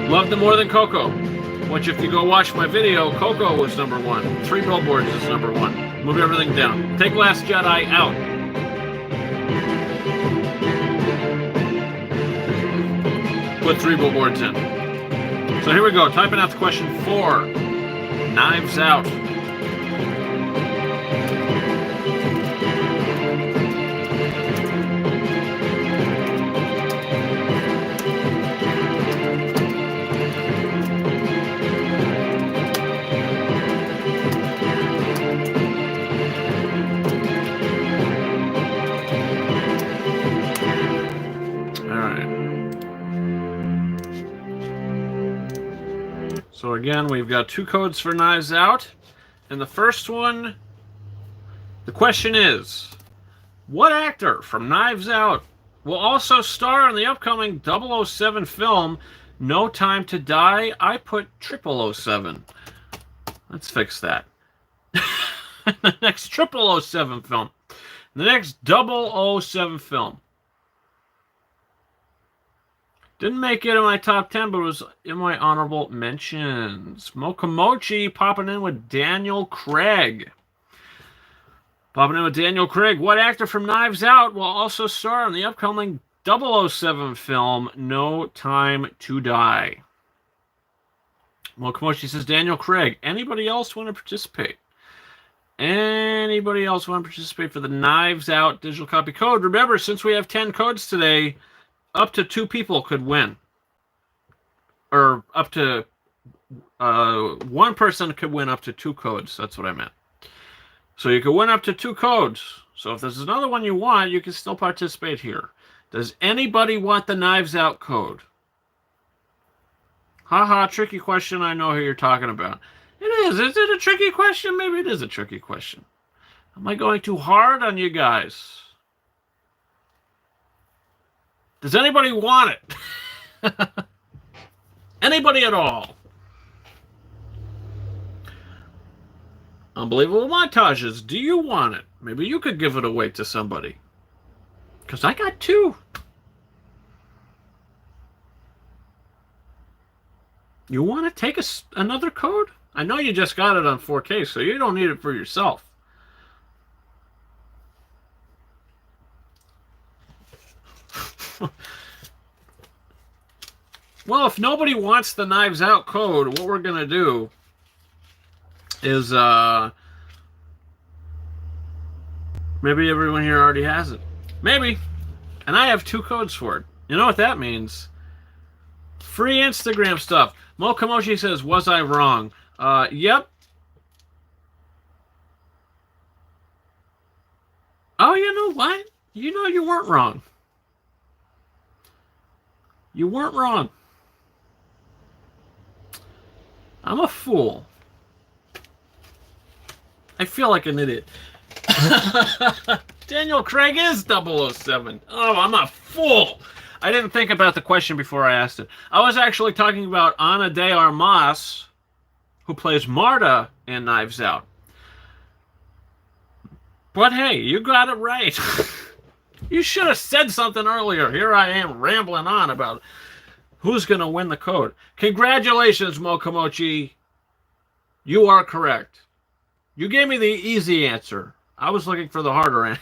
Loved it more than Coco, which if you go watch my video, Coco was number 1. 3 Billboards is number 1. Move everything down. Take Last Jedi out. Put 3 Billboards in. So here we go. Typing out the question 4. Knives Out. So again, we've got 2 codes for Knives Out. And the first one, the question is, what actor from Knives Out will also star in the upcoming 007 film, No Time to Die? I put 0007. Let's fix that. The next 007 film. The next 007 film. Didn't make it in my top 10, but it was in my honorable mentions. Mokamochi popping in with Daniel Craig. Popping in with Daniel Craig. What actor from Knives Out will also star in the upcoming 007 film, No Time to Die? Mokamochi says Daniel Craig. Anybody else want to participate? Anybody else want to participate for the Knives Out digital copy code? Remember, since we have 10 codes today, up to 2 people could win. Or up to 1 person could win up to 2 codes. That's what I meant. So you could win up to 2 codes. So if there's another one you want, you can still participate here. Does anybody want the Knives Out code? Haha, tricky question. I know who you're talking about. It is. Is it a tricky question? Maybe it is a tricky question. Am I going too hard on you guys? Does anybody want it? Anybody at all? Unbelievable montages. Do you want it? Maybe you could give it away to somebody. Because I got 2. You want to take another code? I know you just got it on 4K, so you don't need it for yourself. Well, if nobody wants the Knives Out code, what we're going to do is maybe everyone here already has it. Maybe. And I have 2 codes for it. You know what that means? Free Instagram stuff. Mo Kamoshi says, was I wrong? Yep. Oh, you know what? You know you weren't wrong. You weren't wrong. I'm a fool. I feel like an idiot. Daniel Craig is 007. Oh, I'm a fool. I didn't think about the question before I asked it. I was actually talking about Ana de Armas, who plays Marta in Knives Out. But hey, you got it right. You should have said something earlier. Here I am rambling on about who's going to win the code. Congratulations, Mokomochi. You are correct. You gave me the easy answer. I was looking for the harder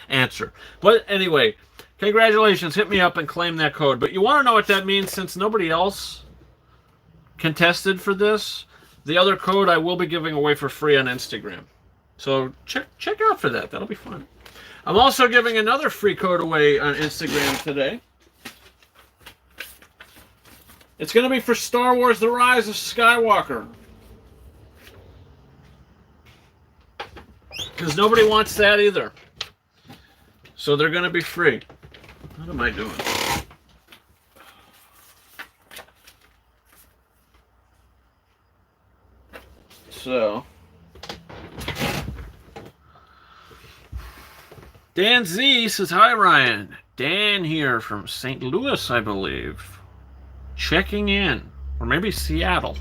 answer. But anyway, congratulations. Hit me up and claim that code. But you want to know what that means since nobody else contested for this? The other code I will be giving away for free on Instagram. So check out for that. That'll be fun. I'm also giving another free code away on Instagram today. It's going to be for Star Wars The Rise of Skywalker. Because nobody wants that either. So they're going to be free. What am I doing? So, Dan Z says, hi, Ryan. Dan here from St. Louis, I believe. Checking in. Or maybe Seattle.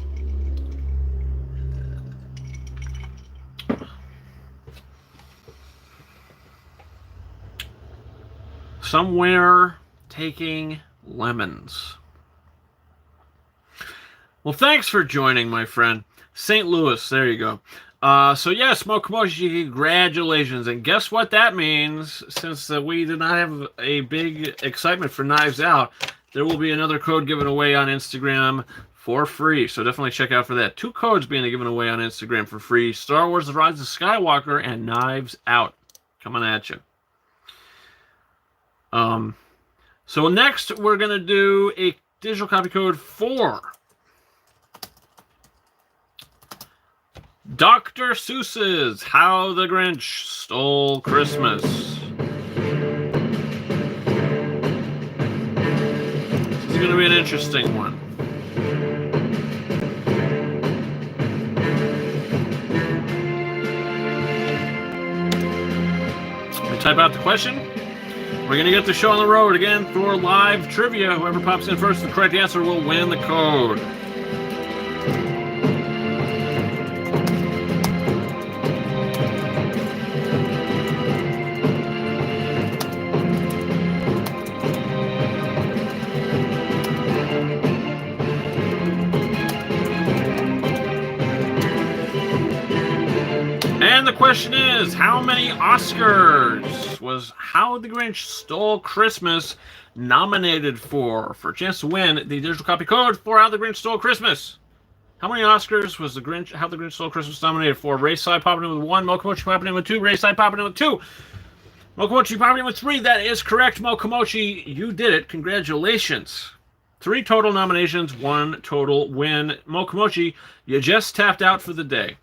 Somewhere taking lemons. Well, thanks for joining, my friend. St. Louis, there you go. So yes, Mokomoshi, congratulations. And guess what that means? Since we did not have a big excitement for Knives Out, there will be another code given away on Instagram for free. So definitely check out for that. 2 codes being given away on Instagram for free. Star Wars The Rise of Skywalker and Knives Out. Coming at you. So next we're going to do a digital copy code for Dr. Seuss's How the Grinch Stole Christmas. This is going to be an interesting one. Let me type out the question. We're going to get the show on the road again for live trivia. Whoever pops in first, the correct answer will win the code. And the question is, how many Oscars was How the Grinch Stole Christmas nominated for? For a chance to win the digital copy code for How the Grinch Stole Christmas. How many Oscars was How the Grinch Stole Christmas nominated for? Ray Side popping in with 1, Mokomochi popping in with 2, Ray Side popping in with 2, Mokomochi popping in with 3. That is correct, Mokomochi. You did it. Congratulations. 3 total nominations, 1 total win. Mokomochi, you just tapped out for the day.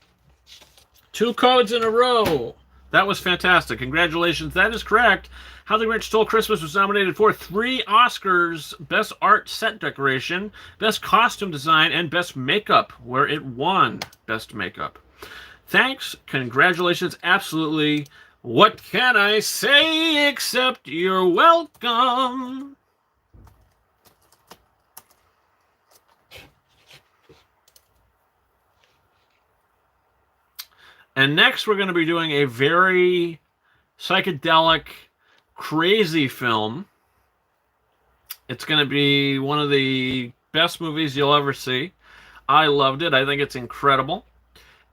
2 codes in a row. That was fantastic. Congratulations. That is correct. How the Grinch Stole Christmas was nominated for 3 Oscars: Best Art Set Decoration, Best Costume Design, and Best Makeup, where it won Best Makeup. Thanks. Congratulations. Absolutely. What can I say except you're welcome? And next, we're going to be doing a very psychedelic, crazy film. It's going to be one of the best movies you'll ever see. I loved it. I think it's incredible.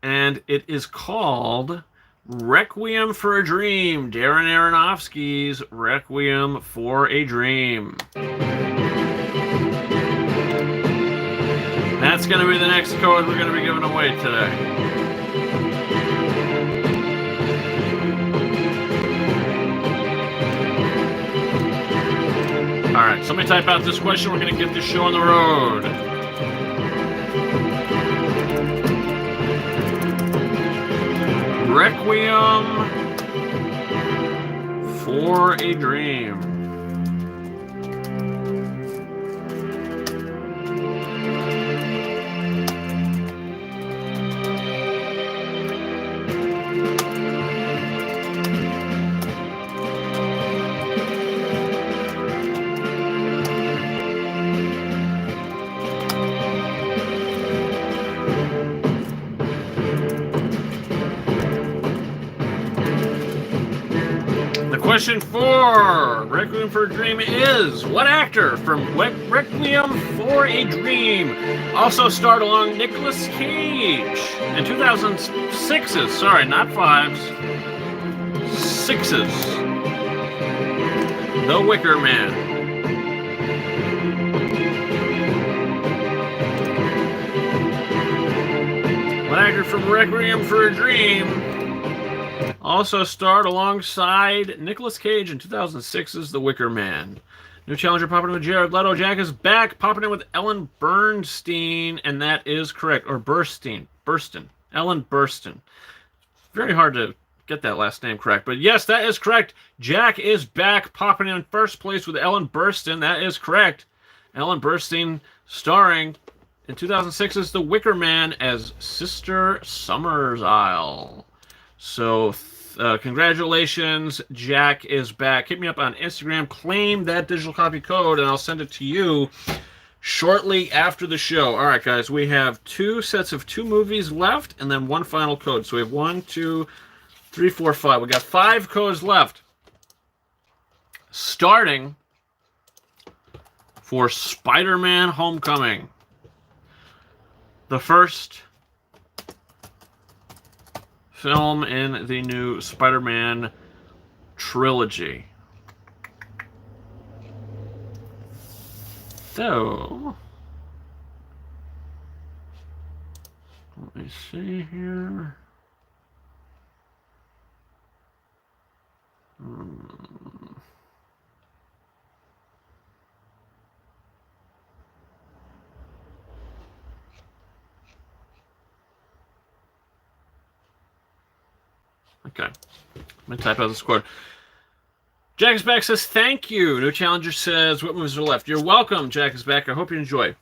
And it is called Requiem for a Dream. Darren Aronofsky's Requiem for a Dream. That's going to be the next code we're going to be giving away today. All right, somebody type out this question. We're going to get this show on the road. Requiem for a Dream. Question 4, Requiem for a Dream is, what actor from Requiem for a Dream also starred along Nicolas Cage in 2006's, sorry, not 5's, 6's, The Wicker Man. What actor from Requiem for a Dream also starred alongside Nicolas Cage in 2006's The Wicker Man? New challenger popping in with Jared Leto. Jack is back, popping in with Ellen Bernstein, and that is correct. Or Burstyn. Ellen Burstyn. Very hard to get that last name correct. But yes, that is correct. Jack is back, popping in first place with Ellen Burstyn. That is correct. Ellen Burstyn starring in 2006's The Wicker Man as Sister Summersisle. So, congratulations, Jack is back. Hit me up on Instagram, claim that digital copy code, and I'll send it to you shortly after the show. All right, guys, we have 2 sets of 2 movies left, and then 1 final code. So we have 1, 2, 3, 4, 5. We got 5 codes left. Starting for Spider-Man Homecoming. The first film in the new Spider-Man trilogy. So, let me see here. Okay. I'm going to type out this quote. Jack is back says, thank you. New challenger says, what movies are left? You're welcome, Jack is back. I hope you enjoy.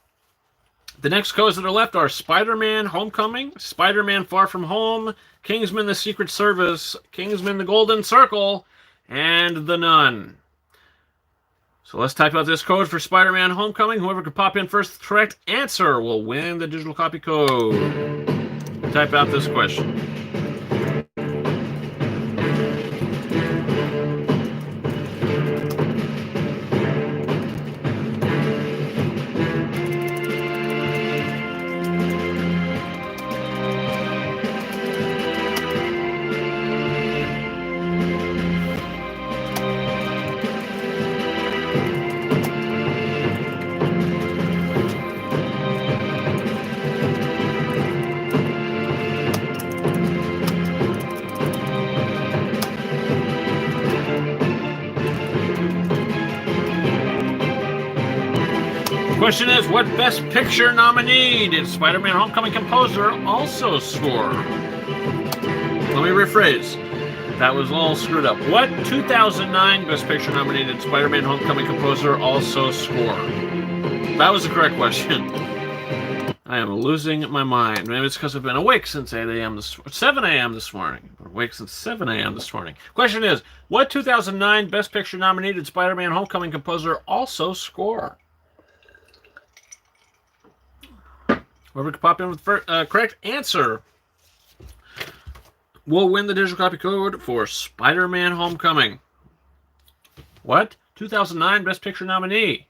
The next codes that are left are Spider-Man Homecoming, Spider-Man Far From Home, Kingsman The Secret Service, Kingsman The Golden Circle, and The Nun. So let's type out this code for Spider-Man Homecoming. Whoever can pop in first the correct answer will win the digital copy code. Type out this question. Question is, what Best Picture nominee did Spider-Man Homecoming composer also score? Let me rephrase. That was all screwed up. What 2009 Best Picture nominee did Spider-Man Homecoming composer also score? That was the correct question. I am losing my mind. Maybe it's because I've been awake since 7 a.m. this morning. I've been awake since 7 a.m. this morning. Question is, what 2009 Best Picture nominee did Spider-Man Homecoming composer also score? Whoever can pop in with the correct answer will win the digital copy code for Spider-Man Homecoming. What 2009 Best Picture nominee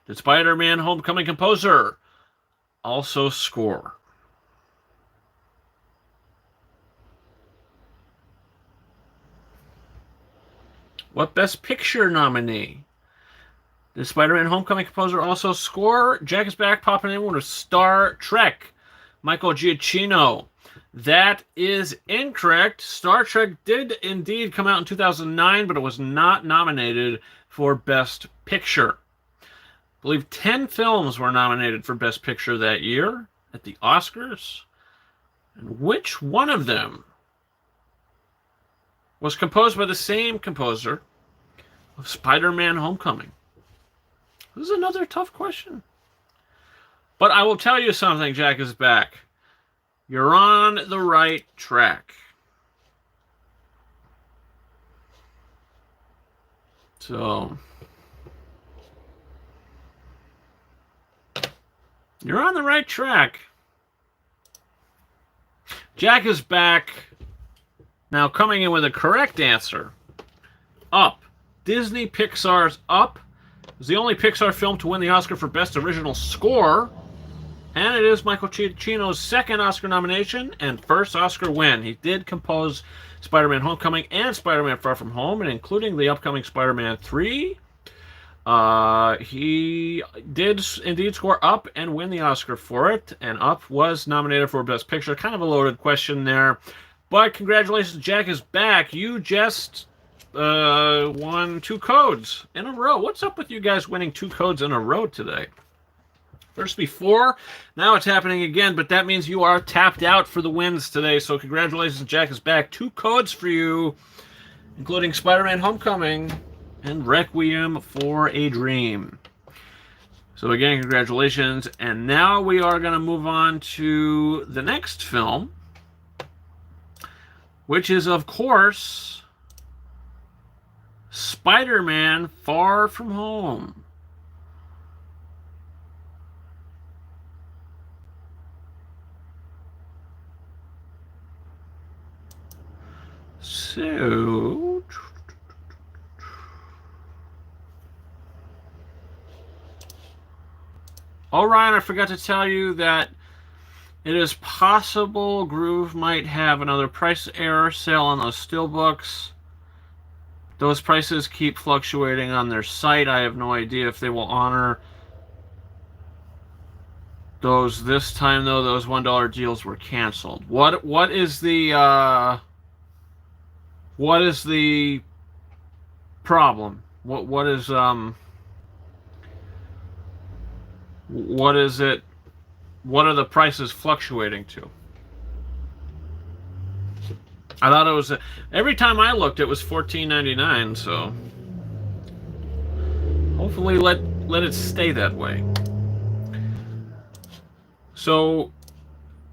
did Spider-Man Homecoming composer also score? What Best Picture nominee? Did Spider-Man Homecoming composer also score? Jack is back, popping in with Star Trek. Michael Giacchino. That is incorrect. Star Trek did indeed come out in 2009, but it was not nominated for Best Picture. I believe 10 films were nominated for Best Picture that year at the Oscars. And which one of them was composed by the same composer of Spider-Man Homecoming? This is another tough question. But I will tell you something, Jack is back. You're on the right track. So, you're on the right track. Jack is back. Now coming in with a correct answer. Up. Disney Pixar's Up is the only Pixar film to win the Oscar for Best Original Score. And it is Michael Giacchino's second Oscar nomination and first Oscar win. He did compose Spider-Man Homecoming and Spider-Man Far From Home, and including the upcoming Spider-Man 3. He did indeed score Up and win the Oscar for it, and Up was nominated for Best Picture. Kind of a loaded question there. But congratulations, Jack is back. You just won 2 codes in a row. What's up with you guys winning 2 codes in a row today? First before, now it's happening again, but that means you are tapped out for the wins today. So congratulations, Jack is back. 2 codes for you, including Spider-Man Homecoming and Requiem for a Dream. So again, congratulations. And now we are going to move on to the next film, which is, of course, Spider-Man Far From Home. So, oh, Ryan, I forgot to tell you that it is possible Groove might have another price error sale on those Steelbooks. Those prices keep fluctuating on their site. I have no idea if they will honor those this time, though. Those $1 deals were canceled. What is the problem? What is it? What are the prices fluctuating to? I thought it was every time I looked, it was $14.99. So hopefully, let it stay that way. So,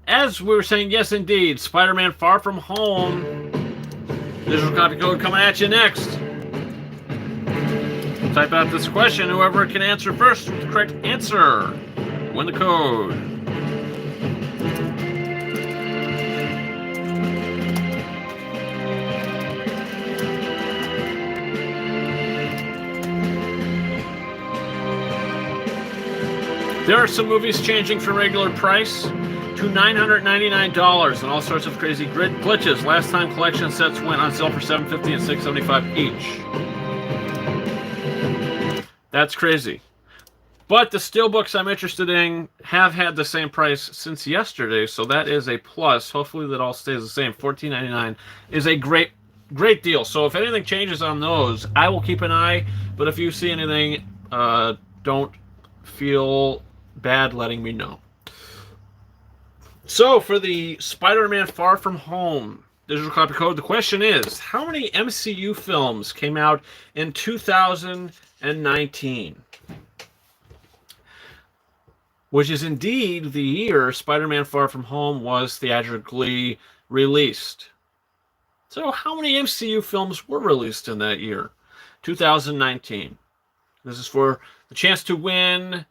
as we were saying, yes, indeed, Spider-Man Far From Home. Digital copy code coming at you next. Type out this question. Whoever can answer first with the correct answer, win the code. There are some movies changing from regular price to $999 and all sorts of crazy glitches. Last time collection sets went on sale for $750 and $675 each. That's crazy. But the Steelbooks I'm interested in have had the same price since yesterday, so that is a plus. Hopefully that all stays the same. $14.99 is a great deal. So if anything changes on those, I will keep an eye. But if you see anything, don't feel bad letting me know. So, for the Spider-Man Far From Home digital copy code, the question is, how many MCU films came out in 2019? Which is indeed the year Spider-Man Far From Home was theatrically released. So, how many MCU films were released in that year? 2019. This is for the chance to win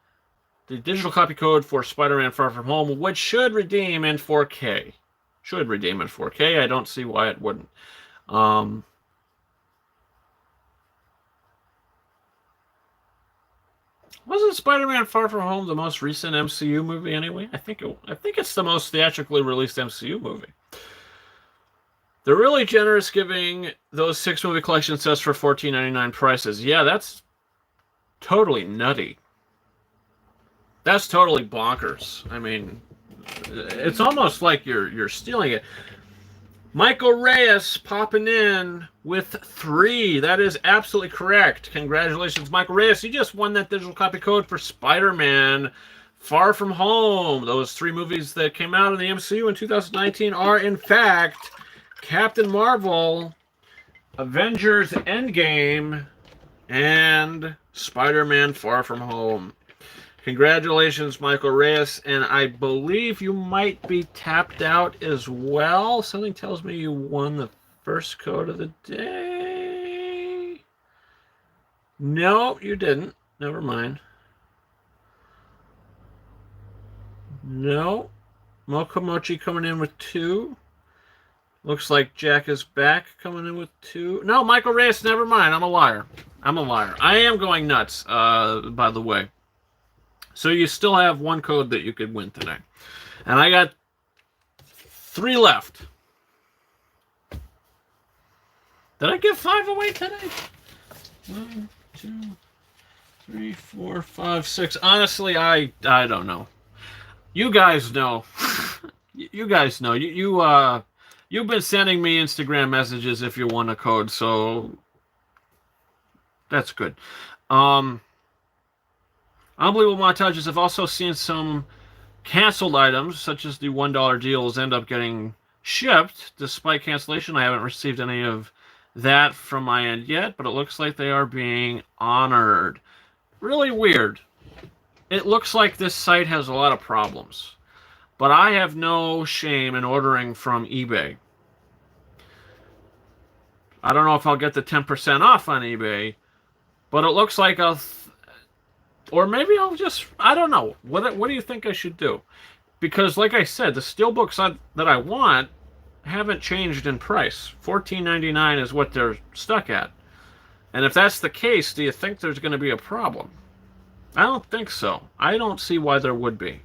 the digital copy code for Spider-Man Far From Home, which should redeem in 4K. Should redeem in 4K. I don't see why it wouldn't. Wasn't Spider-Man Far From Home the most recent MCU movie anyway? I think it's the most theatrically released MCU movie. They're really generous giving those 6 movie collection sets for $14.99 prices. Yeah, that's totally nutty. That's totally bonkers. I mean, it's almost like you're stealing it. Michael Reyes popping in with 3. That is absolutely correct. Congratulations, Michael Reyes. You just won that digital copy code for Spider-Man Far From Home. Those 3 movies that came out in the MCU in 2019 are, in fact, Captain Marvel, Avengers Endgame, and Spider-Man Far From Home. Congratulations, Michael Reyes, and I believe you might be tapped out as well. Something tells me you won the first code of the day. No, you didn't. Never mind. No. Mokomochi coming in with 2. Looks like Jack is back coming in with 2. No, Michael Reyes, never mind. I'm a liar. I am going nuts, by the way. So you still have 1 code that you could win today. And I got 3 left. Did I give 5 away today? 1, 2, 3, 4, 5, 6. Honestly, I don't know. You guys know. You guys know. You've been sending me Instagram messages if you won a code, so that's good. Unbelievable montages. I've also seen some canceled items, such as the $1 deals, end up getting shipped despite cancellation. I haven't received any of that from my end yet, but it looks like they are being honored. Really weird. It looks like this site has a lot of problems, but I have no shame in ordering from eBay. I don't know if I'll get the 10% off on eBay, but it looks like or maybe I'll just, I don't know. What do you think I should do? Because, like I said, the Steelbooks that I want haven't changed in price. $14.99 is what they're stuck at. And if that's the case, do you think there's going to be a problem? I don't think so. I don't see why there would be.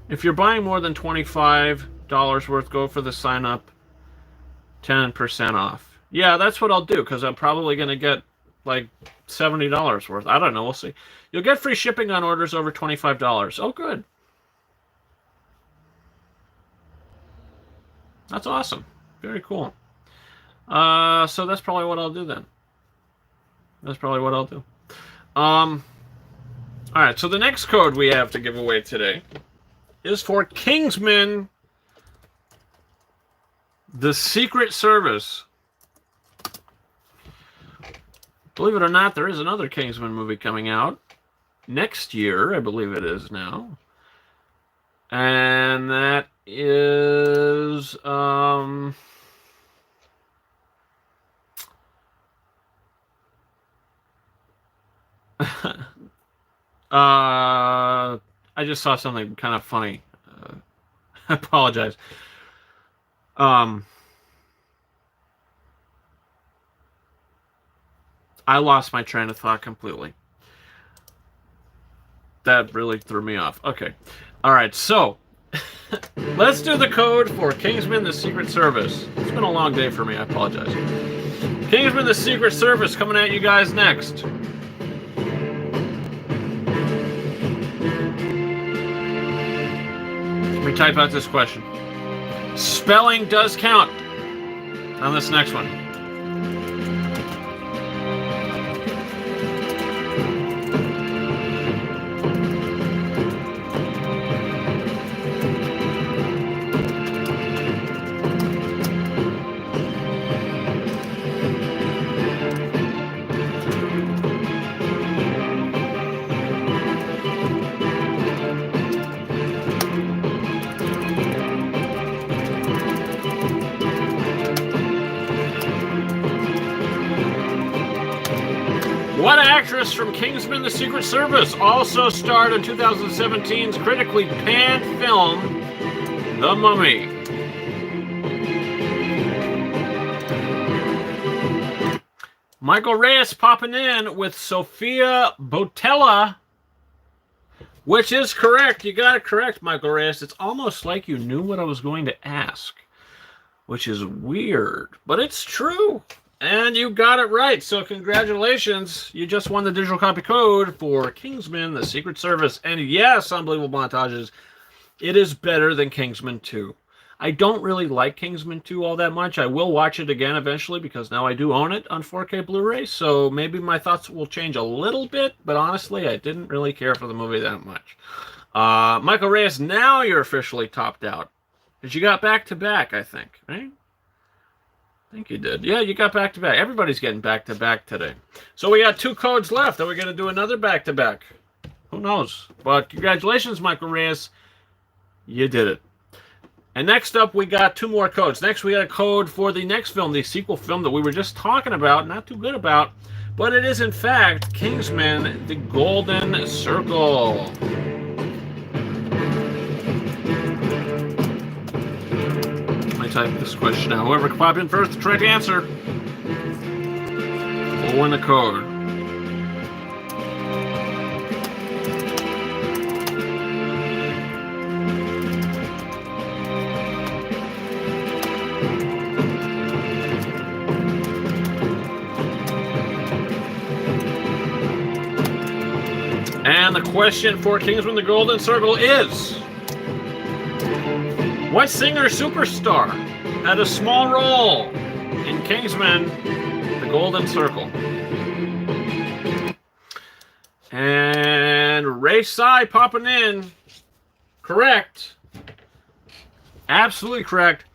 If you're buying more than $25 worth, go for the sign up 10% off. Yeah, that's what I'll do, because I'm probably going to get like $70 worth. I don't know. We'll see. You'll get free shipping on orders over $25. Oh, good. That's awesome. Very cool. So that's probably what I'll do then. All right, so the next code we have to give away today is for Kingsman, the Secret Service. Believe it or not, there is another Kingsman movie coming out next year, I believe it is now. And that is I just saw something kind of funny. I apologize. I lost my train of thought completely. That really threw me off. Okay. All right, so let's do the code for Kingsman, the Secret Service. It's been a long day for me. I apologize. Kingsman, the Secret Service, coming at you guys next. Let me type out this question. Spelling does count on this next one. What actress from Kingsman, the Secret Service also starred in 2017's critically panned film, The Mummy? Michael Reyes popping in with Sophia Botella, which is correct. You got it correct, Michael Reyes. It's almost like you knew what I was going to ask. which is weird, but it's true. And you got it right. So congratulations. You just won the digital copy code for Kingsman, The Secret Service. And yes, Unbelievable Montages, it is better than Kingsman 2. I don't really like Kingsman 2 all that much. I will watch it again eventually because now I do own it on 4K Blu-ray, so maybe my thoughts will change a little bit, but honestly, I didn't really care for the movie that much. Michael Reyes, now you're officially topped out. Because you got back-to-back, I think, right? I think you did. Yeah, you got back-to-back. Everybody's getting back-to-back today. So we got 2 codes left. Are we going to do another back-to-back? Who knows? But congratulations, Michael Reyes. You did it. And next up, we got 2 more codes. Next, we got a code for the next film, the sequel film that we were just talking about, not too good about, but it is, in fact, Kingsman, The Golden Circle. Let me type this question out. Whoever can pop in first, the correct answer will win the code. And the question for Kingsman The Golden Circle is, what singer superstar had a small role in Kingsman The Golden Circle? And Ray Sai popping in. Correct. Absolutely correct.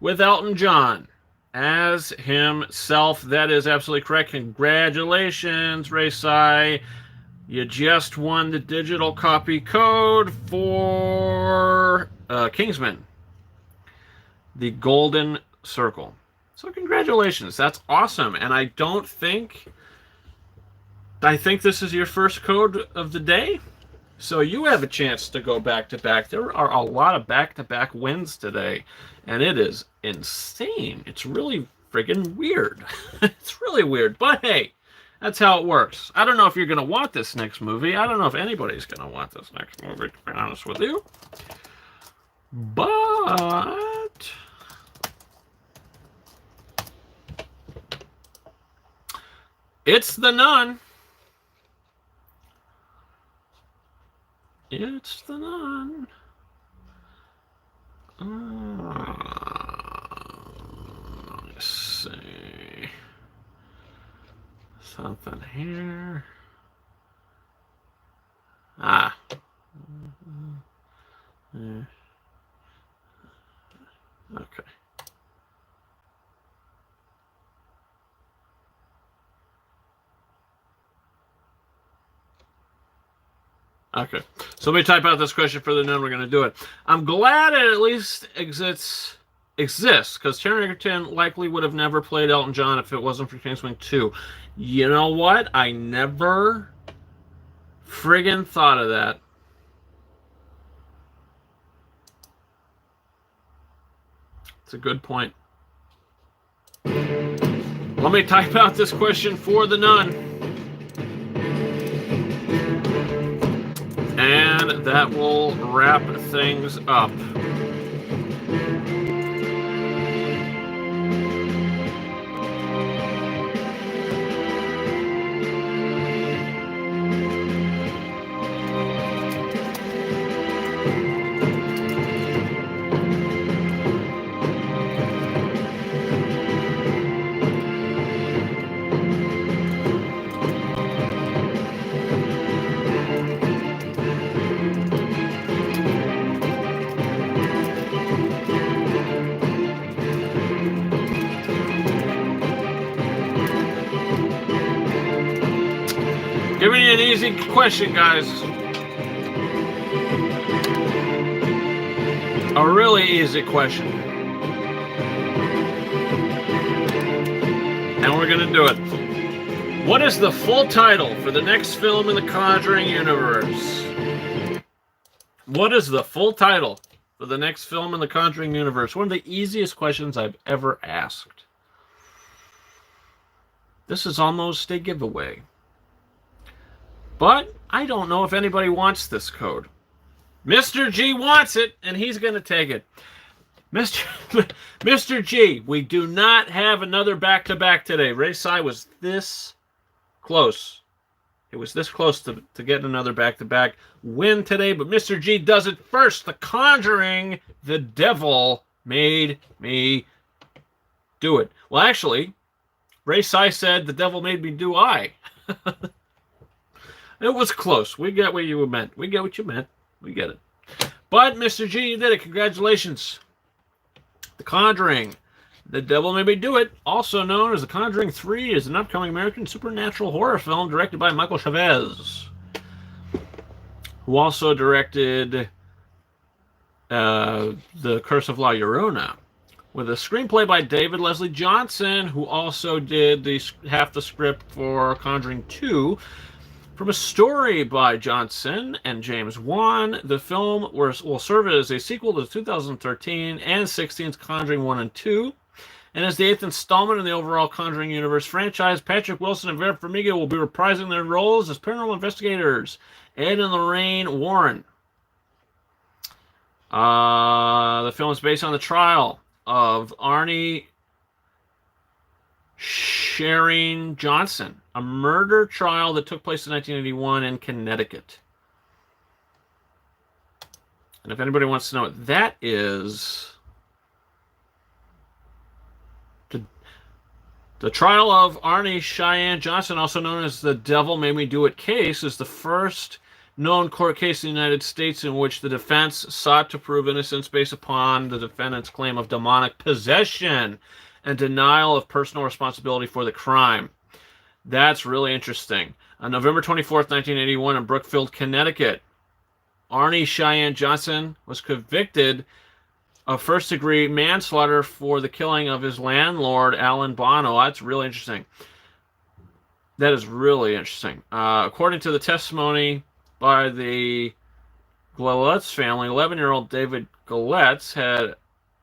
With Elton John as himself. That is absolutely correct. Congratulations, Ray Sai. You just won the digital copy code for Kingsman, The Golden Circle. So congratulations. That's awesome. And I think this is your first code of the day. So you have a chance to go back-to-back. There are a lot of back-to-back wins today. And it is insane. It's really friggin' weird. It's really weird. But hey, that's how it works. I don't know if you're going to want this next movie. I don't know if anybody's going to want this next movie, to be honest with you. But it's The Nun. It's The Nun. Let's see. Something here. Ah. Yeah. Okay. Okay. So let me type out this question for The Nun. We're going to do it. I'm glad it at least exists, because Taron Egerton likely would have never played Elton John if it wasn't for Kingsman 2. You know what? I never friggin' thought of that. It's a good point. Let me type out this question for The Nun. And that will wrap things up. Giving you an easy question, guys. A really easy question. And we're going to do it. What is the full title for the next film in the Conjuring universe? What is the full title for the next film in the Conjuring universe? One of the easiest questions I've ever asked. This is almost a giveaway. But I don't know if anybody wants this code. Mr. G wants it, and he's going to take it. Mr. Mr. G, we do not have another back-to-back today. Ray Sai was this close. It was this close to getting another back-to-back win today, but Mr. G does it first. The Conjuring, the devil made me do it. Well, actually, Ray Sai said the devil made me do I. It was close. We get what you meant. We get what you meant. We get it. But, Mr. G, you did it. Congratulations. The Conjuring, the devil made me do it, also known as The Conjuring 3, is an upcoming American supernatural horror film directed by Michael Chavez, who also directed The Curse of La Llorona, with a screenplay by David Leslie Johnson, who also did half the script for Conjuring 2. From a story by Johnson and James Wan, the film will serve as a sequel to 2013 and 16's Conjuring 1 and 2. And as the 8th installment in the overall Conjuring universe franchise, Patrick Wilson and Vera Farmiga will be reprising their roles as paranormal investigators, Ed and Lorraine Warren. The film is based on the trial of Arnie Sharing Johnson, a murder trial that took place in 1981 in Connecticut. And if anybody wants to know what that is, the trial of Arnie Cheyenne Johnson, also known as the Devil Made Me Do It case, is the first known court case in the United States in which the defense sought to prove innocence based upon the defendant's claim of demonic possession and denial of personal responsibility for the crime. That's really interesting. On November 24th, 1981, in Brookfield, Connecticut, Arnie Cheyenne Johnson was convicted of first-degree manslaughter for the killing of his landlord, Alan Bono. That's really interesting. That is really interesting. According to the testimony by the Gillette's family, 11-year-old David Gillette had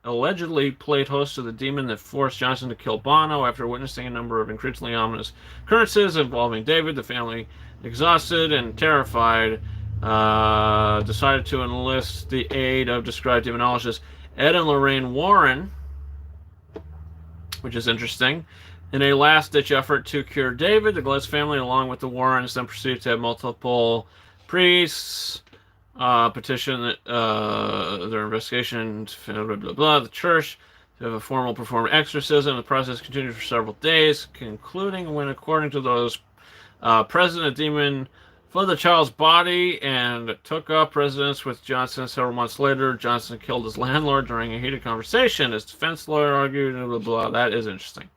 allegedly played host to the demon that forced Johnson to kill Bono. After witnessing a number of increasingly ominous occurrences involving David, the family, exhausted and terrified, decided to enlist the aid of described demonologists Ed and Lorraine Warren, which is interesting. In a last-ditch effort to cure David, the Gillette family, along with the Warrens, then proceeded to have multiple priests petition their investigation, blah, blah, blah, the church to have a formal performed exorcism. The process continued for several days, concluding when, according to those present, a demon fled the child's body and took up residence with Johnson. Several months later, Johnson killed his landlord during a heated conversation. His defense lawyer argued, blah, blah, blah. That is interesting.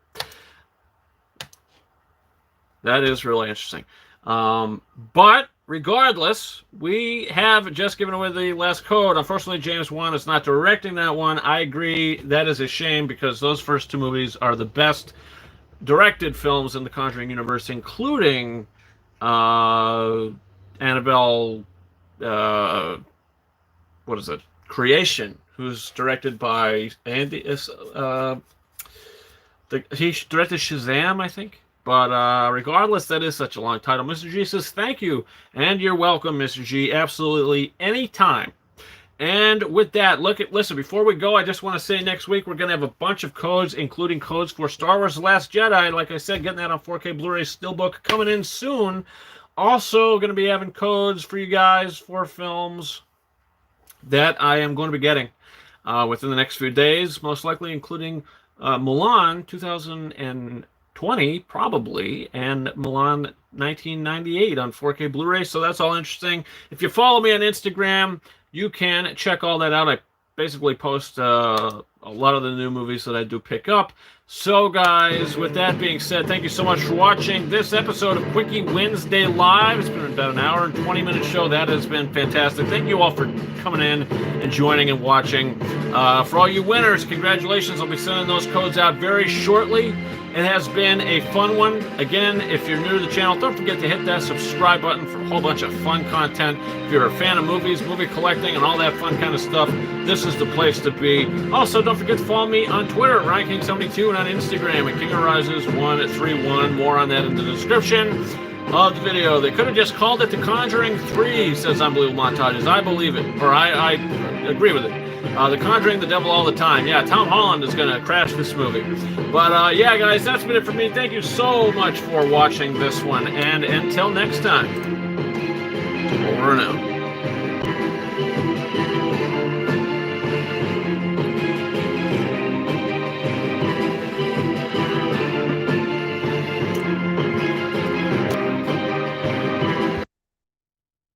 That is really interesting. But regardless, we have just given away the last code. Unfortunately, James Wan is not directing that one. I agree. That is a shame because those first two movies are the best directed films in the Conjuring universe, including Annabelle, what is it? Creation, who's directed by Andy. He directed Shazam, I think. But regardless, that is such a long title. Mr. G says, thank you, and you're welcome, Mr. G. Absolutely anytime. And with that, listen, before we go, I just want to say next week we're going to have a bunch of codes, including codes for Star Wars The Last Jedi. Like I said, getting that on 4K Blu-ray Steelbook coming in soon. Also going to be having codes for you guys for films that I am going to be getting within the next few days, most likely including Mulan 2020, probably, and Mulan 1998 on 4K Blu-ray. So that's all interesting. If you follow me on Instagram, you can check all that out. I basically post a lot of the new movies that I do pick up. So, guys, with that being said, thank you so much for watching this episode of Quickie Wednesday Live. It's been about an hour and 20-minute show. That has been fantastic. Thank you all for coming in and joining and watching. For all you winners, congratulations. I'll be sending those codes out very shortly. It has been a fun one. Again, if you're new to the channel, don't forget to hit that subscribe button for a whole bunch of fun content. If you're a fan of movies, movie collecting, and all that fun kind of stuff, this is the place to be. Also, don't forget to follow me on Twitter at RyanKing72 and on Instagram at KingArises131. More on that in the description of the video. They could have just called it The Conjuring 3, says Unbelievable Montages. I believe it, or I agree with it. The Conjuring, the devil all the time. Yeah, Tom Holland is going to crash this movie. But yeah, guys, that's been it for me. Thank you so much for watching this one. And until next time, over and out.